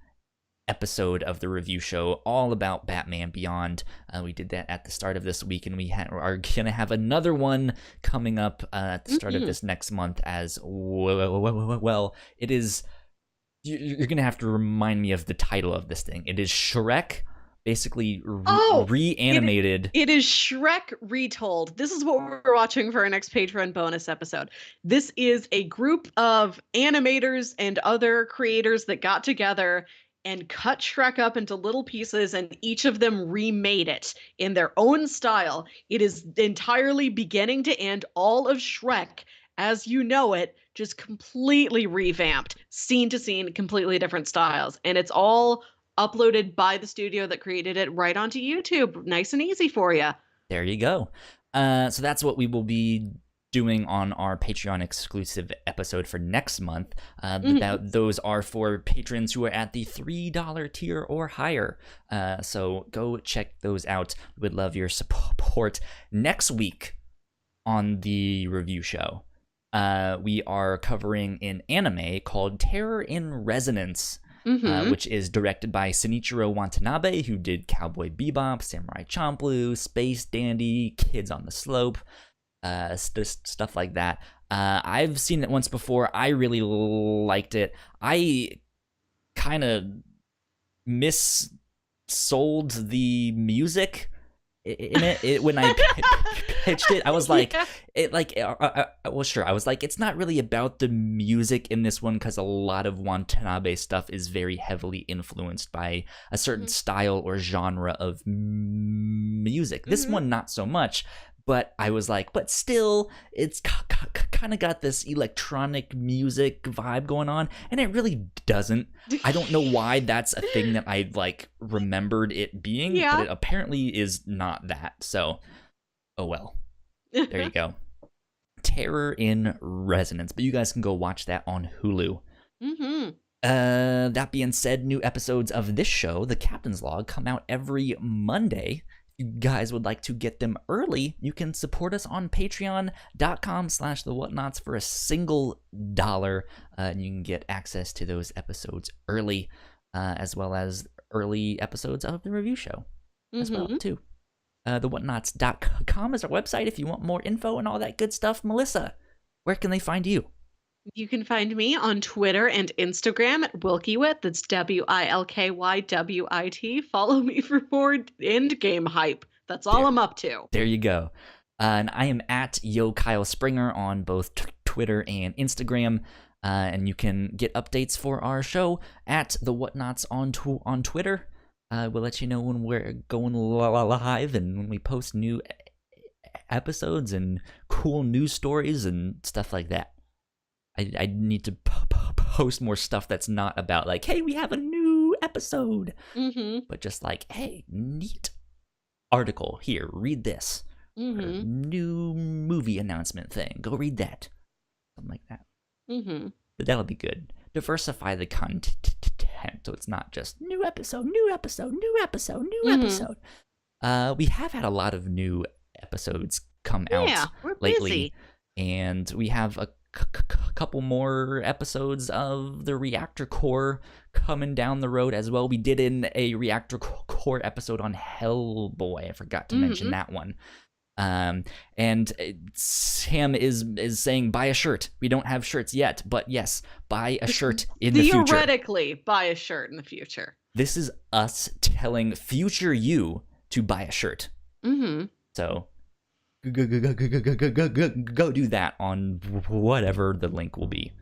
episode of the review show all about Batman Beyond. We did that at the start of this week, and we are gonna have another one coming up at the start of this next month as well. It is, you're gonna have to remind me of the title of this thing. It is Shrek, basically reanimated. It is Shrek retold. This is what we're watching for our next Patreon bonus episode. This is a group of animators and other creators that got together and cut Shrek up into little pieces, and each of them remade it in their own style. It is entirely beginning to end all of Shrek as you know it, just completely revamped, scene to scene, completely different styles. And it's all uploaded by the studio that created it right onto YouTube. Nice and easy for you. There you go. So that's what we will be doing on our Patreon exclusive episode for next month. Those are for patrons who are at the $3 tier or higher. So go check those out. We would love your support. Next week on the review show, we are covering an anime called Terror in Resonance, which is directed by Shinichiro Watanabe, who did Cowboy Bebop, Samurai Champloo, Space Dandy, Kids on the Slope, stuff like that. I've seen it once before. I really liked it. I kind of missold the music in it when I pitched it. I was like, well, sure. I was like, it's not really about the music in this one, because a lot of Watanabe stuff is very heavily influenced by a certain style or genre of music. This one, not so much. But I was like, but still, it's kind of got this electronic music vibe going on, and it really doesn't. I don't know why that's a thing that I remembered it being, but it apparently is not that. So, oh well. There you go. Terror in Resonance. But you guys can go watch that on Hulu. That being said, new episodes of this show, The Captain's Log, come out every Monday. You guys would like to get them early, you can support us on patreon.com/the Whatnauts for $1, and you can get access to those episodes early, as well as early episodes of the review show as well too. TheWhatnauts.com is our website if you want more info and all that good stuff. Melissa, where can they find you? You can find me on Twitter and Instagram at Wilkywit. That's WILKYWIT. Follow me for more Endgame hype. That's all There, I'm up to. there you go. And I am at Yo Kyle Springer on both Twitter and Instagram. And you can get updates for our show at the Whatnauts on Twitter. We'll let you know when we're going live and when we post new episodes and cool news stories and stuff like that. I need to post more stuff that's not about like, hey, we have a new episode, but just like, hey, neat article here, read this. Or new movie announcement thing, go read that. Something like that. But that'll be good. Diversify the content so it's not just new episode, new episode, new episode, new episode. We have had a lot of new episodes come out lately, busy. and we have a couple more episodes of the Reactor Core coming down the road as well. We did in a Reactor Core episode on Hellboy. I forgot to mention that one. And Sam is saying buy a shirt. We don't have shirts yet, but yes, buy a shirt in the future. Theoretically, buy a shirt in the future. This is us telling future you to buy a shirt. So go do that on whatever the link will be.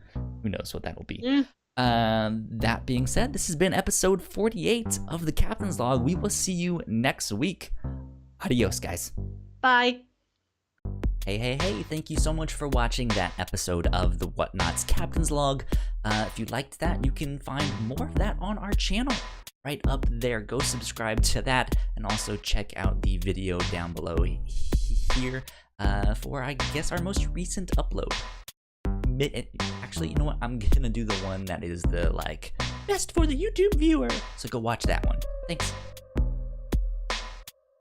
Who knows what that will be. That being said, this has been episode 48 of the Captain's Log. We will see you next week. Adios, guys. Bye. Hey, thank you so much for watching that episode of the Whatnauts Captain's Log. If you liked that, you can find more of that on our channel right up there. Go subscribe to that, and also check out the video down below here for, I guess, our most recent upload. Actually, you know what? I'm gonna do the one that is the, like, best for the YouTube viewer. So go watch that one. Thanks.